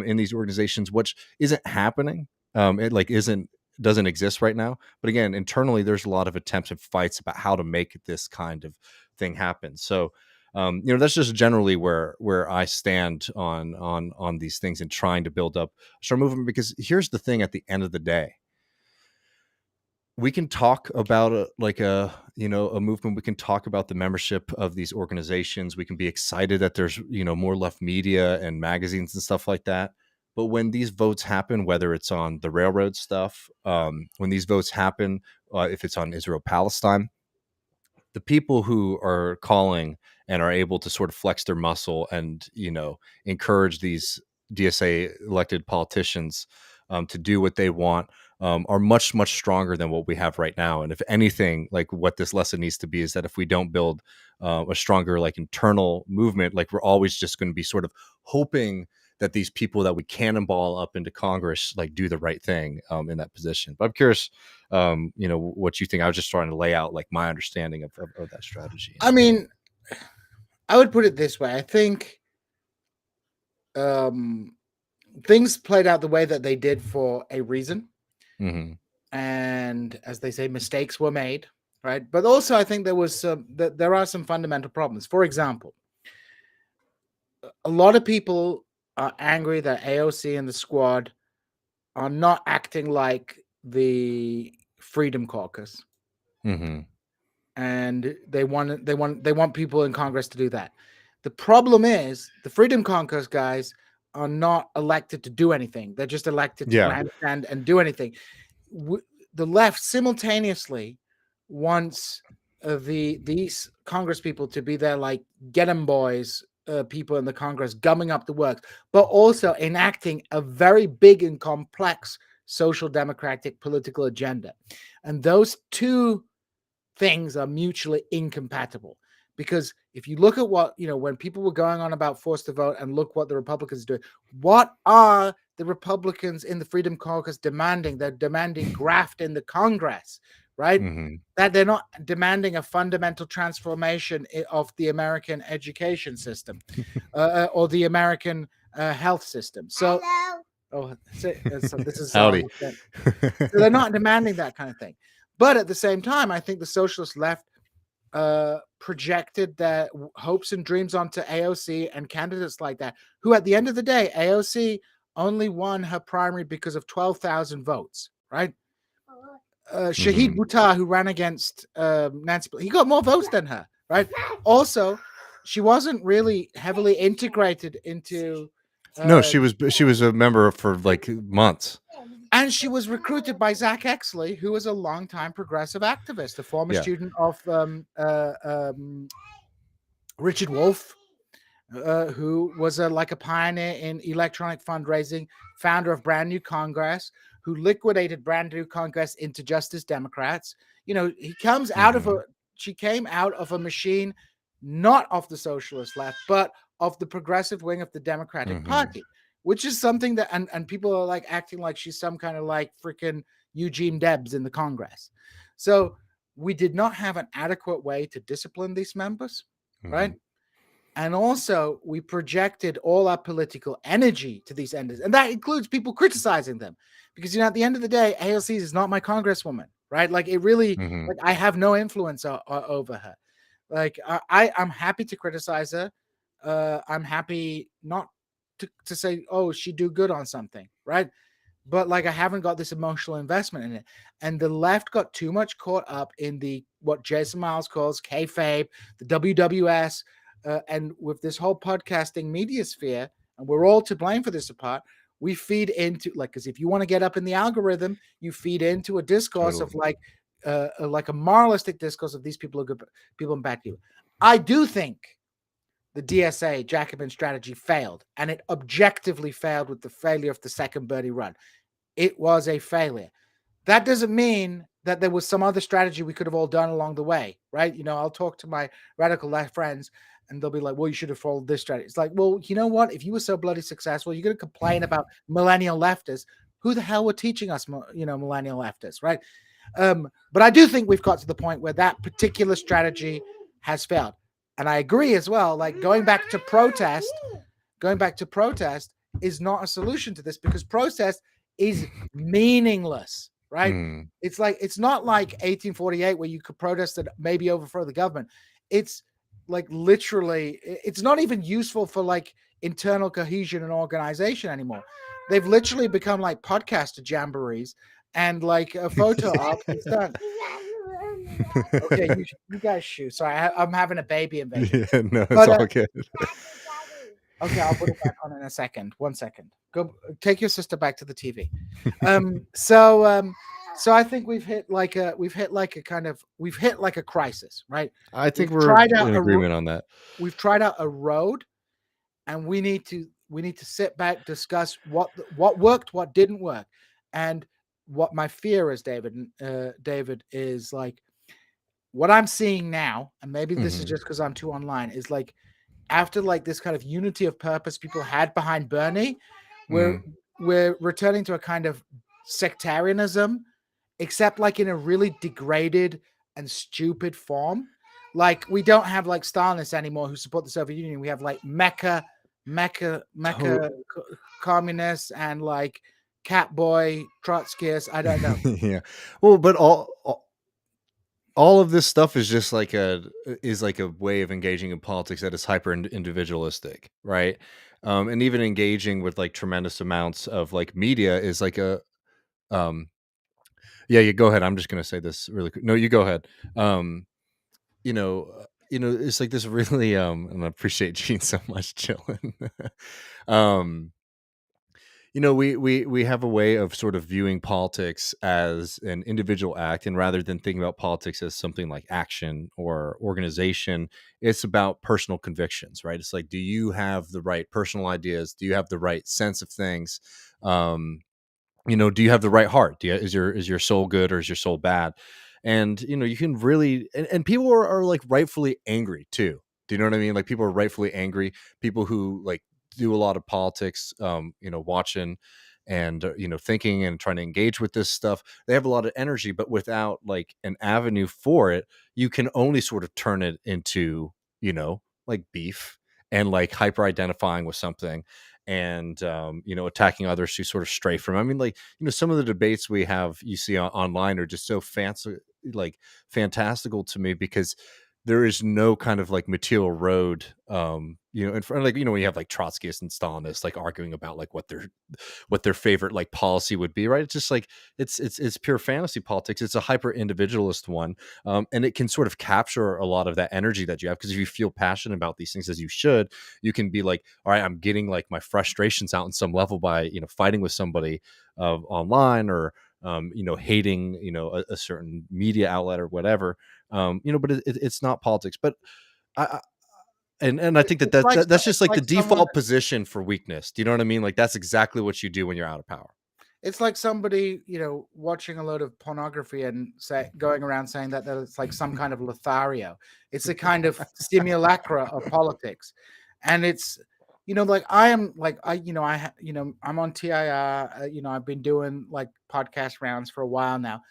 in these organizations, which isn't happening. It like isn't doesn't exist right now. But again, internally, there's a lot of attempts and fights about how to make this kind of thing happen. So that's just generally where I stand on these things and trying to build up a strong movement. Because here's the thing: at the end of the day, we can talk about a movement. We can talk about the membership of these organizations. We can be excited that there's more left media and magazines and stuff like that. But when these votes happen, whether it's on the railroad stuff, when these votes happen, if it's on Israel Palestine, the people who are calling and are able to sort of flex their muscle and encourage these DSA elected politicians to do what they want are much stronger than what we have right now. And if anything, like what this lesson needs to be is that if we don't build a stronger like internal movement, like we're always just going to be sort of hoping that these people that we cannonball up into Congress like do the right thing in that position. But I'm curious, what you think. I was just trying to lay out like my understanding of that strategy. I mean, I would put it this way. I think things played out the way that they did for a reason. Mm-hmm. And as they say, mistakes were made, right? But also I think there are some fundamental problems. For example, a lot of people are angry that AOC and the squad are not acting like the Freedom Caucus. Mm-hmm. And they want people in Congress to do that. The problem is the Freedom Caucus guys are not elected to do anything. They're just elected to grandstand and do anything. The left simultaneously wants these Congress people to be there like get 'em boys, people in the Congress gumming up the works, but also enacting a very big and complex social democratic political agenda. And those two things are mutually incompatible. Because if you look at what, when people were going on about forced to vote and look what the Republicans are doing, what are the Republicans in the Freedom Caucus demanding? They're demanding graft in the Congress, right? Mm-hmm. That they're not demanding a fundamental transformation of the American education system or the American health system. So, so this is howdy. So they're not demanding that kind of thing. But at the same time, I think the socialist left projected their hopes and dreams onto AOC and candidates like that, who at the end of the day, AOC only won her primary because of 12,000 votes, right? Shahid Buttar, who ran against Nancy, he got more votes than her, right? Also, she wasn't really heavily integrated into... no, she was a member for like months. And she was recruited by Zach Exley, who was a longtime progressive activist, a former student of Richard Wolff, who was a pioneer in electronic fundraising, founder of Brand New Congress, who liquidated Brand New Congress into Justice Democrats. He comes out of she came out of a machine, not of the socialist left, but of the progressive wing of the Democratic Party. Which is something that, and people are like acting like she's some kind of like freaking Eugene Debs in the Congress. So we did not have an adequate way to discipline these members, right? And also we projected all our political energy to these enders. And that includes people criticizing them. Because, at the end of the day, AOC is not my congresswoman, right? Like it really, like I have no influence over her. Like I'm happy to criticize her. I'm happy not to say, oh, she do good on something, right? But like I haven't got this emotional investment in it. And the left got too much caught up in what Jason Miles calls kayfabe, the WWS, and with this whole podcasting media sphere, and we're all to blame for this apart, we feed into because if you want to get up in the algorithm, you feed into a discourse of like a moralistic discourse of these people are good people and bad people. I do think the DSA Jacobin strategy failed, and it objectively failed with the failure of the second Bernie run. It was a failure. That doesn't mean that there was some other strategy we could have all done along the way, right? I'll talk to my radical left friends, and they'll be like, well, you should have followed this strategy. It's like, well, you know what? If you were so bloody successful, you're going to complain about millennial leftists. Who the hell were teaching us, millennial leftists, right? But I do think we've got to the point where that particular strategy has failed. And I agree as well, like going back to protest is not a solution to this, because protest is meaningless, right? It's not like 1848 where you could protest and maybe overthrow the government. It's like literally, it's not even useful for like internal cohesion and organization anymore. They've literally become like podcaster jamborees, and like a photo op is done. Okay, you guys shoot. Sorry, I'm having a baby invasion. Yeah, no, it's But all good. okay, I'll put it back on in a second. 1 second. Go take your sister back to the TV. So I think we've hit like a crisis, right? I think We've we're tried out in a agreement on that. we've tried out a road, and we need to sit back, discuss what worked, what didn't work, and what my fear is, David, is like what I'm seeing now, and maybe this is Mhm. just because I'm too online, is like after like this kind of unity of purpose people had behind Bernie, we're Mhm. we're returning to a kind of sectarianism, except like in a really degraded and stupid form. Like we don't have like Stalinists anymore who support the Soviet Union. We have like Mecca To communists and like Catboy Trotskyists. I don't know. yeah. Well, but all of this stuff is just like a way of engaging in politics that is hyper individualistic, right? And even engaging with like tremendous amounts of like media is like a um yeah, you go ahead. I'm just gonna say this really quick. No, you go ahead. Um, it's like this really and I appreciate Gene so much chilling. um we have a way of sort of viewing politics as an individual act, and rather than thinking about politics as something like action or organization, it's about personal convictions, right? It's like, do you have the right personal ideas? Do you have the right sense of things? um do you have the right heart? Is your soul good or is your soul bad? And you can really, and people are like rightfully angry too. Do you know what I mean? Like, people are rightfully angry. People who like do a lot of politics, watching and thinking and trying to engage with this stuff, they have a lot of energy, but without like an avenue for it, you can only sort of turn it into like beef and like hyper identifying with something, and attacking others who sort of stray from. I mean, like, some of the debates we have you see online are just so fancy, like fantastical to me, because there is no kind of like material road, in front, like, when you have like Trotskyists and Stalinists like arguing about like what their favorite like policy would be, right? It's just like it's pure fantasy politics. It's a hyper individualist one, and it can sort of capture a lot of that energy that you have, because if you feel passionate about these things, as you should, you can be like, all right, I'm getting like my frustrations out in some level by fighting with somebody online, or hating a certain media outlet or whatever. But it's not politics. But I, and I think that, It's like that's just it's like the like someone default position for weakness. Do you know what I mean? Like, that's exactly what you do when you're out of power. it's like somebody, watching a load of pornography and going around saying that it's like some kind of Lothario. It's a kind of simulacra of politics, and it's, like I am, like I'm on TIR. I've been doing like podcast rounds for a while now.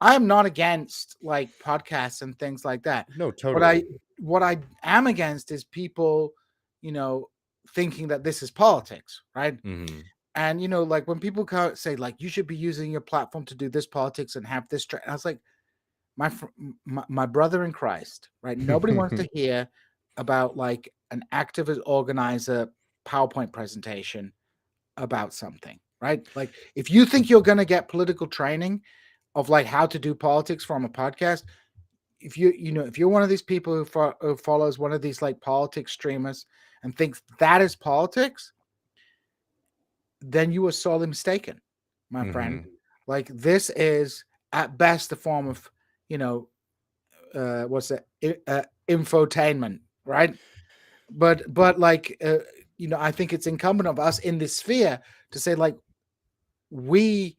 I'm not against like podcasts and things like that. No, What totally. I what I am against is people, you know, thinking that this is politics, right? Hmm. And like when people say like you should be using your platform to do this politics and have this, I was like, my brother in Christ, right? Nobody wants to hear about like an activist organizer PowerPoint presentation about something, right? Like if you think you're going to get political training of like how to do politics from a podcast, if you're one of these people who follows one of these like politics streamers and thinks that is politics, then you are sorely mistaken, my friend. Hmm. Like this is at best a form of, you know, what's it, infotainment, right? But like, I think it's incumbent of us in this sphere to say like we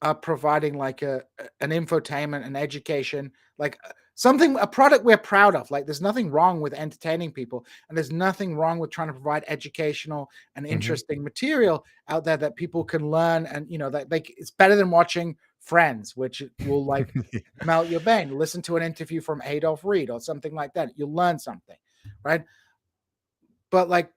are providing like an infotainment, an education, like a product we're proud of. Like there's nothing wrong with entertaining people, and there's nothing wrong with trying to provide educational and Hmm. interesting material out there that people can learn, and that like it's better than watching Friends, which will like melt your brain. Listen to an interview from Adolf Reed or something like that. You'll learn something, right? But like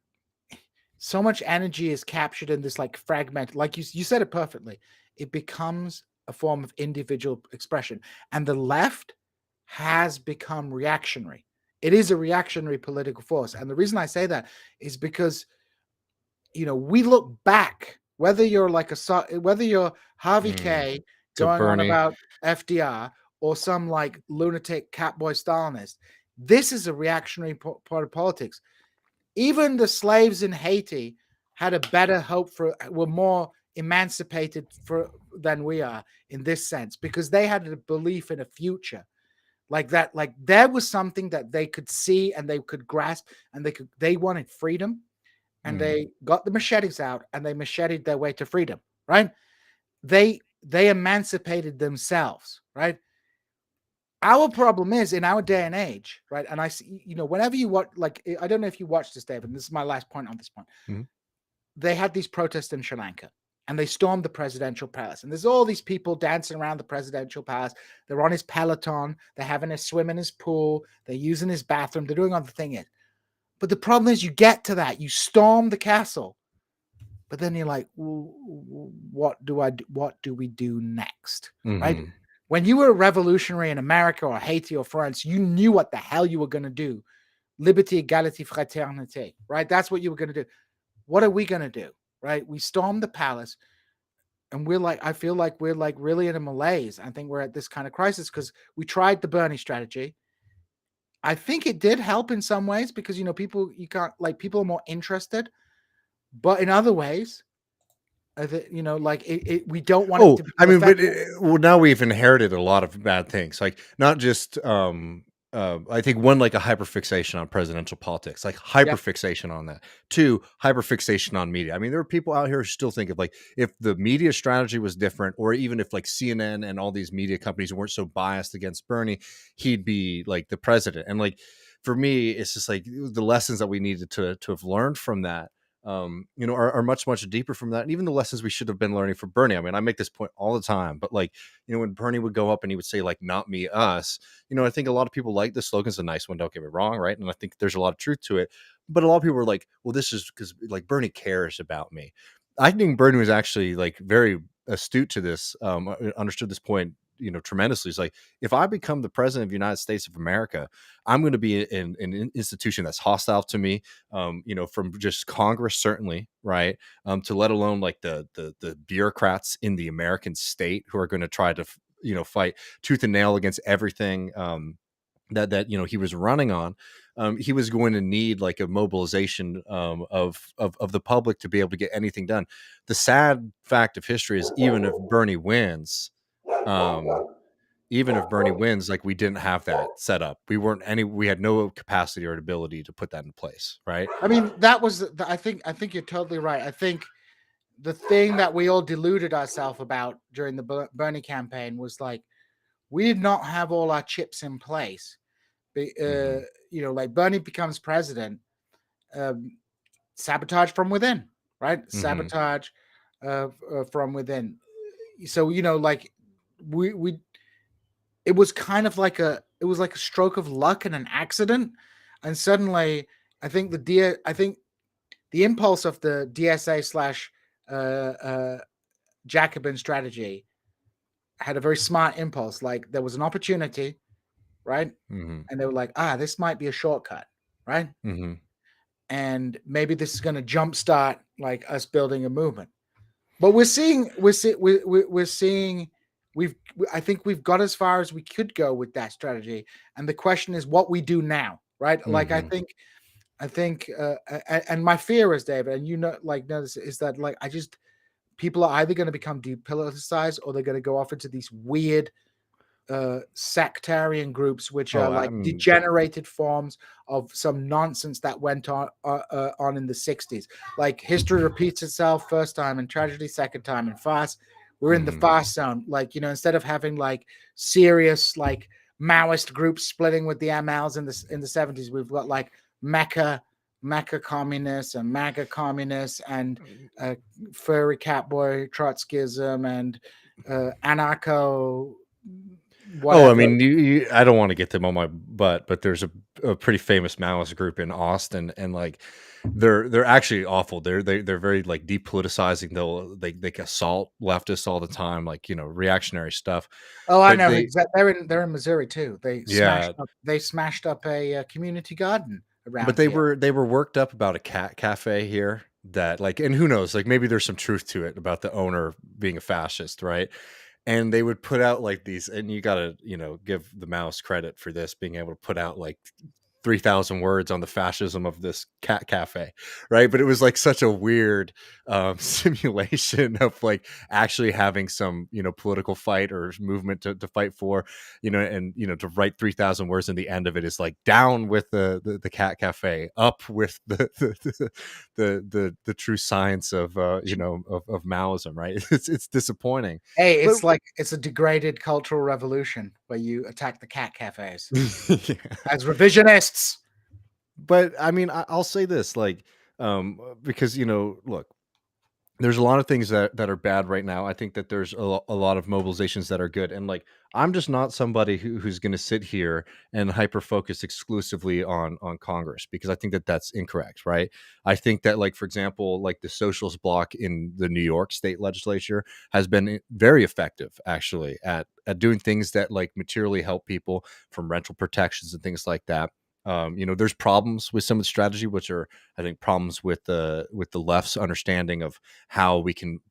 so much energy is captured in this like fragment, like you said it perfectly. It becomes a form of individual expression, and the left has become reactionary. It is a reactionary political force, and the reason I say that is because we look back, whether you're Harvey Mm. K to going on Bernie. about FDR or some like lunatic catboy Stalinist. This is a reactionary part of politics. Even the slaves in Haiti had a better hope for, were more emancipated than we are in this sense, because they had a belief in a future like that. Like there was something that they could see and they could grasp, and they wanted freedom, and Mhm. they got the machetes out and they macheted their way to freedom, right? They emancipated themselves, right? Our problem is in our day and age, right? And I see, whenever you watch, like, I don't know if you watched this, David, and this is my last point on this point. Mhm. They had these protests in Sri Lanka and they stormed the presidential palace. And there's all these people dancing around the presidential palace. They're on his Peloton. They're having a swim in his pool. They're using his bathroom. They're doing all the thing. But the problem is you get to that. You storm the castle. But then you're like, what do we do next? Right? Mhm. When you were a revolutionary in America or Haiti or France, you knew what the hell you were going to do. Liberté, égalité, fraternité, right? That's what you were going to do. What are we going to do? Right? We stormed the palace and we're like, I feel like we're like really in a malaise. I think we're at this kind of crisis because we tried the Bernie strategy. I think it did help in some ways because, people, you can't, like, people are more interested, but in other ways, like we don't want it Oh, to be I mean, but effective. well, now we've inherited a lot of bad things, like not just. I think one, like a hyperfixation on presidential politics, like Yep. hyperfixation on that. Two, hyperfixation on media. I mean, there are people out here who still think of like if the media strategy was different, or even if like CNN and all these media companies weren't so biased against Bernie, he'd be like the president. And like for me, it's just like the lessons that we needed to have learned from that are much, much deeper from that. And even the lessons we should have been learning from Bernie. I mean, I make this point all the time, but like, when Bernie would go up and he would say like, not me, us, I think a lot of people like the slogan's a nice one. Don't get me wrong. Right. And I think there's a lot of truth to it, but a lot of people were like, well, this is because like Bernie cares about me. I think Bernie was actually like very astute to this, understood this point, tremendously. It's like, if I become the president of the United States of America, I'm going to be in an institution that's hostile to me, from just Congress, certainly, right, to let alone like the bureaucrats in the American state who are going to try to fight tooth and nail against everything that he was running on. He was going to need like a mobilization of the public to be able to get anything done. The sad fact of history is um, even if Bernie wins, like we didn't have that set up. We had no capacity or ability to put that in place, right? I mean, that was I think you're totally right. I think the thing that we all deluded ourselves about during the Bernie campaign was like we did not have all our chips in place. Hmm. Like Bernie becomes president, um, sabotage from within, right? Hmm. Sabotage from within. So like we it was kind of like a stroke of luck and an accident, and suddenly I think the impulse of the DSA slash uh, uh, Jacobin strategy had a very smart impulse. Like there was an opportunity, right? Hmm. And they were like, this might be a shortcut, right? Hmm. And maybe this is going to jumpstart like us building a movement. But we're seeing we've I think we've got as far as we could go with that strategy, and the question is what we do now, right? Like Hmm. I think, and my fear is, David, and this is that like people are either going to become depoliticized or they're going to go off into these weird sectarian groups, which are Oh, like degenerated forms of some nonsense that went on in the 60s. Like history repeats itself first time in tragedy, second time in farce. We're in the hmm. farce zone. Like, instead of having like serious like Maoist groups splitting with the MLs in the 70s, we've got like Mecca communists and MAGA communists and furry catboy Trotskyism and anarcho Oh, I whatever. mean, I don't want to get them on my butt, but there's a pretty famous Maoist group in Austin, and like they're actually awful. They're very like depoliticizing. They assault leftists all the time, like reactionary stuff. Oh, I But know exactly. They're in Missouri too. yeah, They smashed up a community garden but around they here. were they were worked up about a cat cafe here that like, and who knows, like maybe there's some truth to it about the owner being a fascist, right? and they would put out like these, and you gotta, give the mouse credit for this, being able to put out like 3,000 words on the fascism of this cat cafe, right? But it was like such a weird simulation of like actually having some, political fight or movement to fight for, and to write 3,000 words, and the end of it is like, down with the cat cafe, up with the true science of of Maoism, right? It's disappointing, Hey, but it's like it's a degraded cultural revolution where you attack the cat cafes yeah. as revisionists. But I mean, I'll say this, like, because look, there's a lot of things that are bad right now. I think that there's a lot of mobilizations that are good, and like, I'm just not somebody who's going to sit here and hyper focus exclusively on Congress, because I think that that's incorrect, right? I think that, like, for example, like the socialist bloc in the New York state legislature has been very effective, actually, at doing things that like materially help people, from rental protections and things like that. There's problems with some of the strategy, which are, I think, problems with the left's understanding of how we can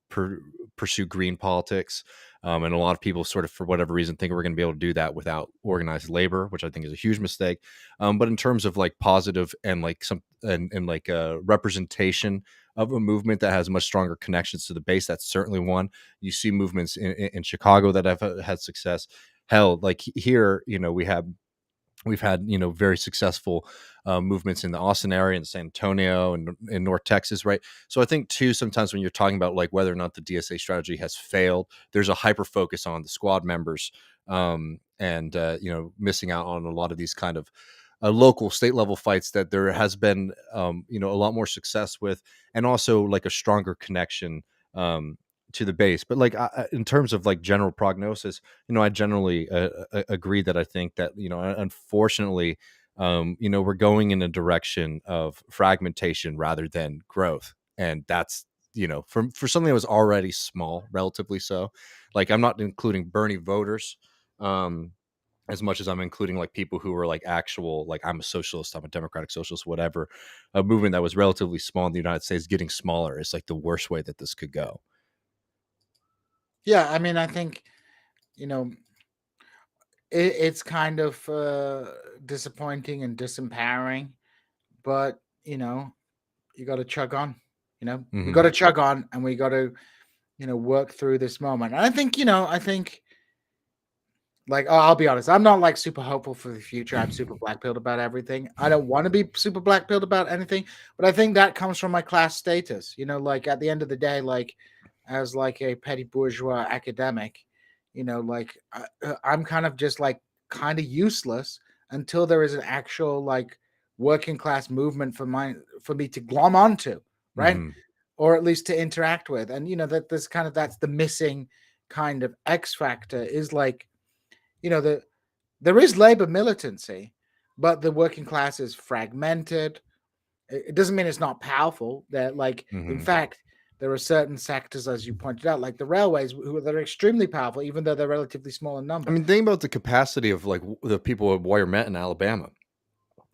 pursue green politics. And a lot of people sort of, for whatever reason, think we're going to be able to do that without organized labor, which I think is a huge mistake. But in terms of like positive and like some and like representation of a movement that has much stronger connections to the base, that's certainly one. You see movements in Chicago that have had success. Hell, like here, we've had very successful movements in the Austin area and San Antonio and in North Texas, right? So I think too, sometimes when you're talking about like whether or not the DSA strategy has failed, there's a hyper focus on the squad members, and missing out on a lot of these kind of local state level fights that there has been a lot more success with, and also like a stronger connection to the base. But like, in terms of like general prognosis, I generally agree that I think that, unfortunately, we're going in a direction of fragmentation rather than growth. And that's, for something that was already small, relatively so. Like, I'm not including Bernie voters, as much as I'm including like people who were like actual, like, I'm a socialist, I'm a democratic socialist, whatever. A movement that was relatively small in the United States getting smaller is like the worst way that this could go. Yeah, I mean, I think you know it's kind of disappointing and disempowering, but you got to chug on. We got Hmm. to chug on, and we got to work through this moment. And I think like, oh, I'll be honest, I'm not like super hopeful for the future. I'm super black pilled about everything. I don't want to be super black pilled about anything, but I think that comes from my class status. Like at the end of the day, like as like a petty bourgeois academic, like I'm kind of just like kind of useless until there is an actual like working class movement for me to glom onto, right? Hmm. Or at least to interact with. And that this kind of that's the missing kind of X factor is like there is labor militancy, but the working class is fragmented. It doesn't mean it's not powerful. That, like, in Hmm. fact, there are certain sectors, as you pointed out, like the railways, that are extremely powerful, even though they're relatively small in I number. mean, think about the capacity of like the people at Warrior Met in Alabama.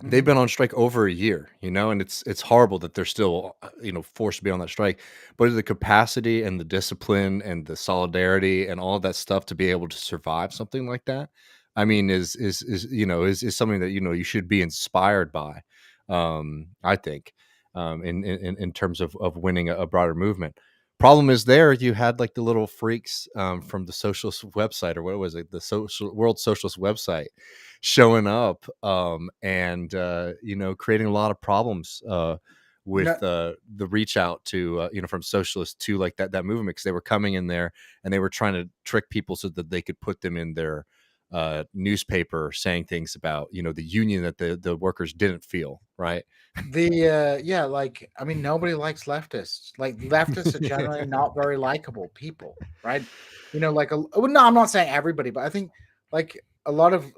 They've Hmm. been on strike over a year, and it's horrible that they're still, forced to be on that strike. But the capacity and the discipline and the solidarity and all of that stuff to be able to survive something like that, I mean, is something that you should be inspired by. I think, in terms of winning a broader movement. Problem is, there you had like the little freaks from the socialist website, or what was it, the social World Socialist website, showing up, and creating a lot of problems No, with the reach out to, from socialists to like that movement, because they were coming in there and they were trying to trick people so that they could put them in their newspaper, saying things about the union that the workers didn't feel right. yeah, like I mean, nobody likes leftists. Like leftists are generally not very likable people, right? Like well, no, I'm not saying everybody, but I think like a lot of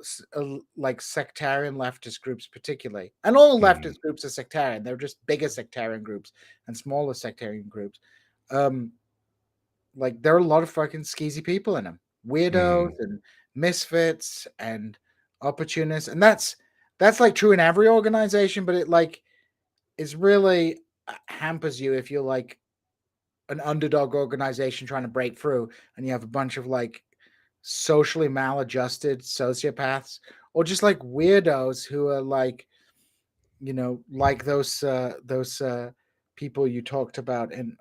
like sectarian leftist groups, particularly, and all Mhm. leftist groups are sectarian. They're just bigger sectarian groups and smaller sectarian groups. Um, like there are a lot of fucking skeezy people in them, weirdos Mhm. and misfits and opportunists, and that's like true in every organization, but it like is really hampers you if you're like an underdog organization trying to break through and you have a bunch of like socially maladjusted sociopaths, or just like weirdos who are like, like those people you talked about in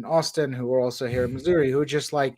Austin, who are also here in Missouri, who just like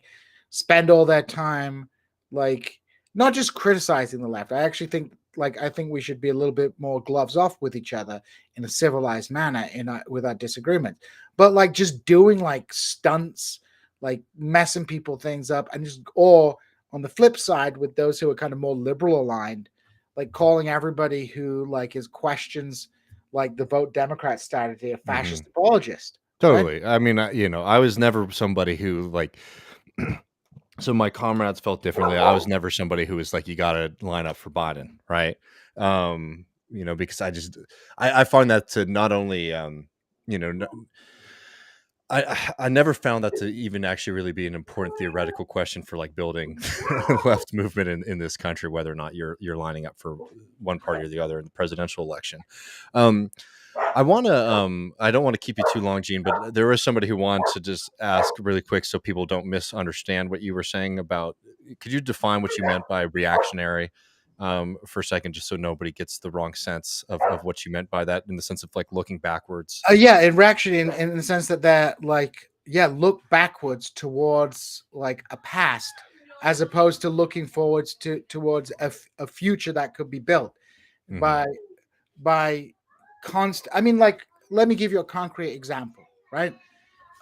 spend all their time like not just criticizing the left. I actually think I think we should be a little bit more gloves off with each other in a civilized manner with our disagreements, but like just doing like stunts, like messing people things up, and just or on the flip side with those who are kind of more liberal aligned, like calling everybody who like is questions like the vote Democrat strategy a Hmm. fascist apologist, right? Totally. I mean, I was never somebody who like. So my comrades felt differently. I was never somebody who was like, you got to line up for Biden, right? Because I find that to not only, you know, I never found that to even actually really be an important theoretical question for like building left movement in this country, whether or not you're lining up for one party or the other in the presidential election. Um, I don't want to keep you too long, Gene, but there was somebody who wanted to just ask really quick so people don't misunderstand what you were saying about, could you define what you meant by reactionary for a second, just so nobody gets the wrong sense of what you meant by that in the sense of like looking backwards? Yeah, in reaction in the sense that they're like, yeah, look backwards towards like a past, as opposed to looking forwards towards a future that could be built Hmm. by by I mean, like, let me give you a concrete example, right?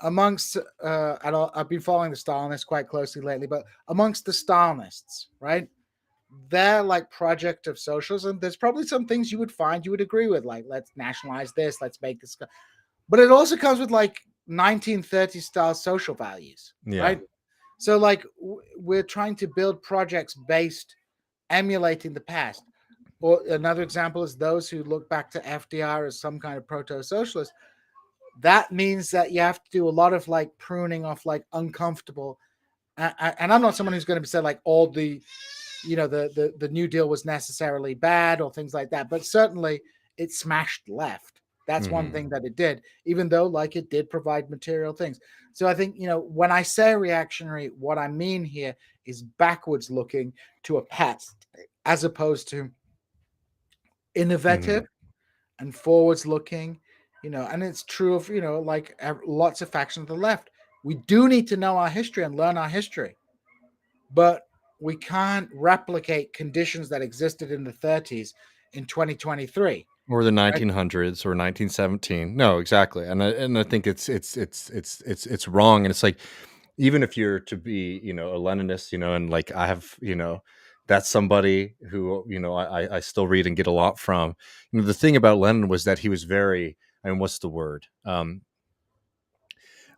Amongst I've been following the Stalinists quite closely lately, but amongst the Stalinists, right? Their like project of socialism, there's probably some things you would find you would agree with, like let's nationalize this, let's make this, but it also comes with like 1930s style social values, Yeah. right? So like we're trying to build projects based emulating the past. Or another example is those who look back to FDR as some kind of proto-socialist. That means that you have to do a lot of like pruning off like uncomfortable. And I'm not someone who's going to say like all the, the New Deal was necessarily bad or things like that, but certainly it smashed left. That's one Hmm. thing that it did, even though like it did provide material things. So I think, when I say reactionary, what I mean here is backwards looking to a past, as opposed to innovative Hmm. and forwards looking, and it's true of, like lots of factions of the left. We do need to know our history and learn our history, but we can't replicate conditions that existed in the 30s in 2023, Or the right? 1900s or 1917. No, exactly. And I think it's wrong. And it's like, even if you're to be, a Leninist, and like I have, that's somebody who, I still read and get a lot from. The thing about Lenin was that he was very, I mean, what's the word?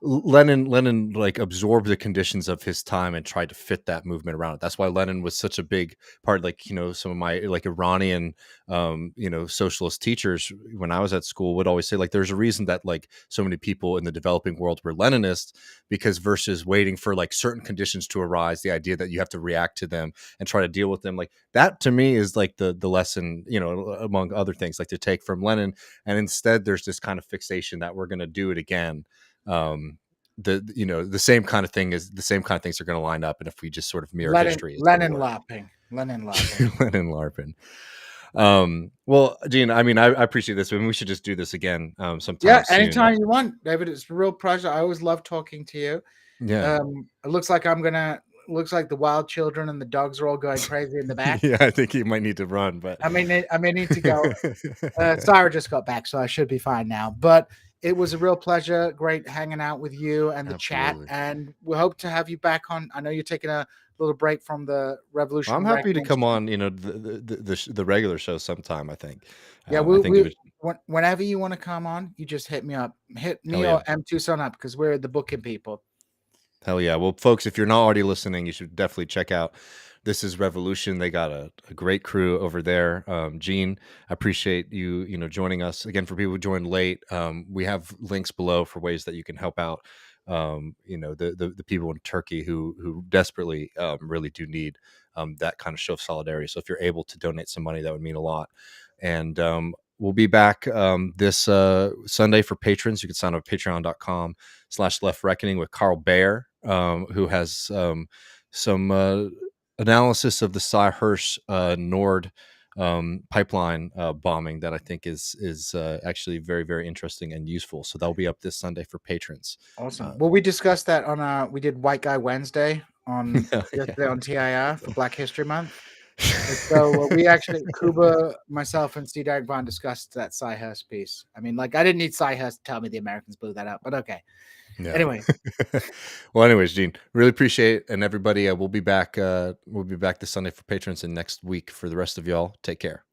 Lenin like absorbed the conditions of his time and tried to fit that movement around it. That's why Lenin was such a big part. Like, some of my like Iranian socialist teachers when I was at school would always say like there's a reason that like so many people in the developing world were Leninists, because versus waiting for like certain conditions to arise, the idea that you have to react to them and try to deal with them, like that to me is like the lesson, among other things, like to take from Lenin. And instead there's this kind of fixation that we're going to do it again. um the same kind of thing is the same kind of things are going to line up, and if we just sort of mirror Lenin, history, it's going to Lenin work. lopping, Lenin lopping. Lenin larpin. Well, Gene, I mean, I appreciate this. I mean, we should just do this again Yeah, sometime soon. anytime you want, David. It's a real pleasure. I always love talking to you. Yeah. It looks like looks like the wild children and the dogs are all going crazy in the back. Yeah, I think you might need to run, but I may need to go. Sarah just got back, so I should be fine now. But it was a real pleasure. Great hanging out with you and the chat. absolutely. And we hope to have you back on. I know you're taking a little break from the Well, I'm Revolution happy to Reckoning come stream. on, the regular show sometime. I think, Yeah, I think it was whenever you want to come on, you just hit me up. Hit hell me yeah. or M Tucson up because we're the booking people. Hell yeah. Well, folks, if you're not already listening, you should definitely check out This is Revolution. They got a great crew over there. Gene, I appreciate you, joining us. Again, for people who joined late, we have links below for ways that you can help out, the people in Turkey who desperately really do need that kind of show of solidarity. So if you're able to donate some money, that would mean a lot. And we'll be back this Sunday for patrons. You can sign up at patreon.com/left reckoning with Carl Baer, who has some analysis of the Cy-Hirsch Nord pipeline bombing that I think is actually very, very interesting and useful. So that'll be up this Sunday for patrons. Awesome. Well, we discussed that on we did White Guy Wednesday on yesterday on TIR for Black History Month. And so we actually, Kuba, myself, and Steve Derek Vaughn discussed that Cy-Hurst piece. I mean, like, I didn't need Cy-Hurst to tell me the Americans blew that up, but okay. Yeah. Anyway, Well, anyways, Gene, really appreciate it. And everybody, we'll be back this Sunday for patrons and next week for the rest of y'all. Take care.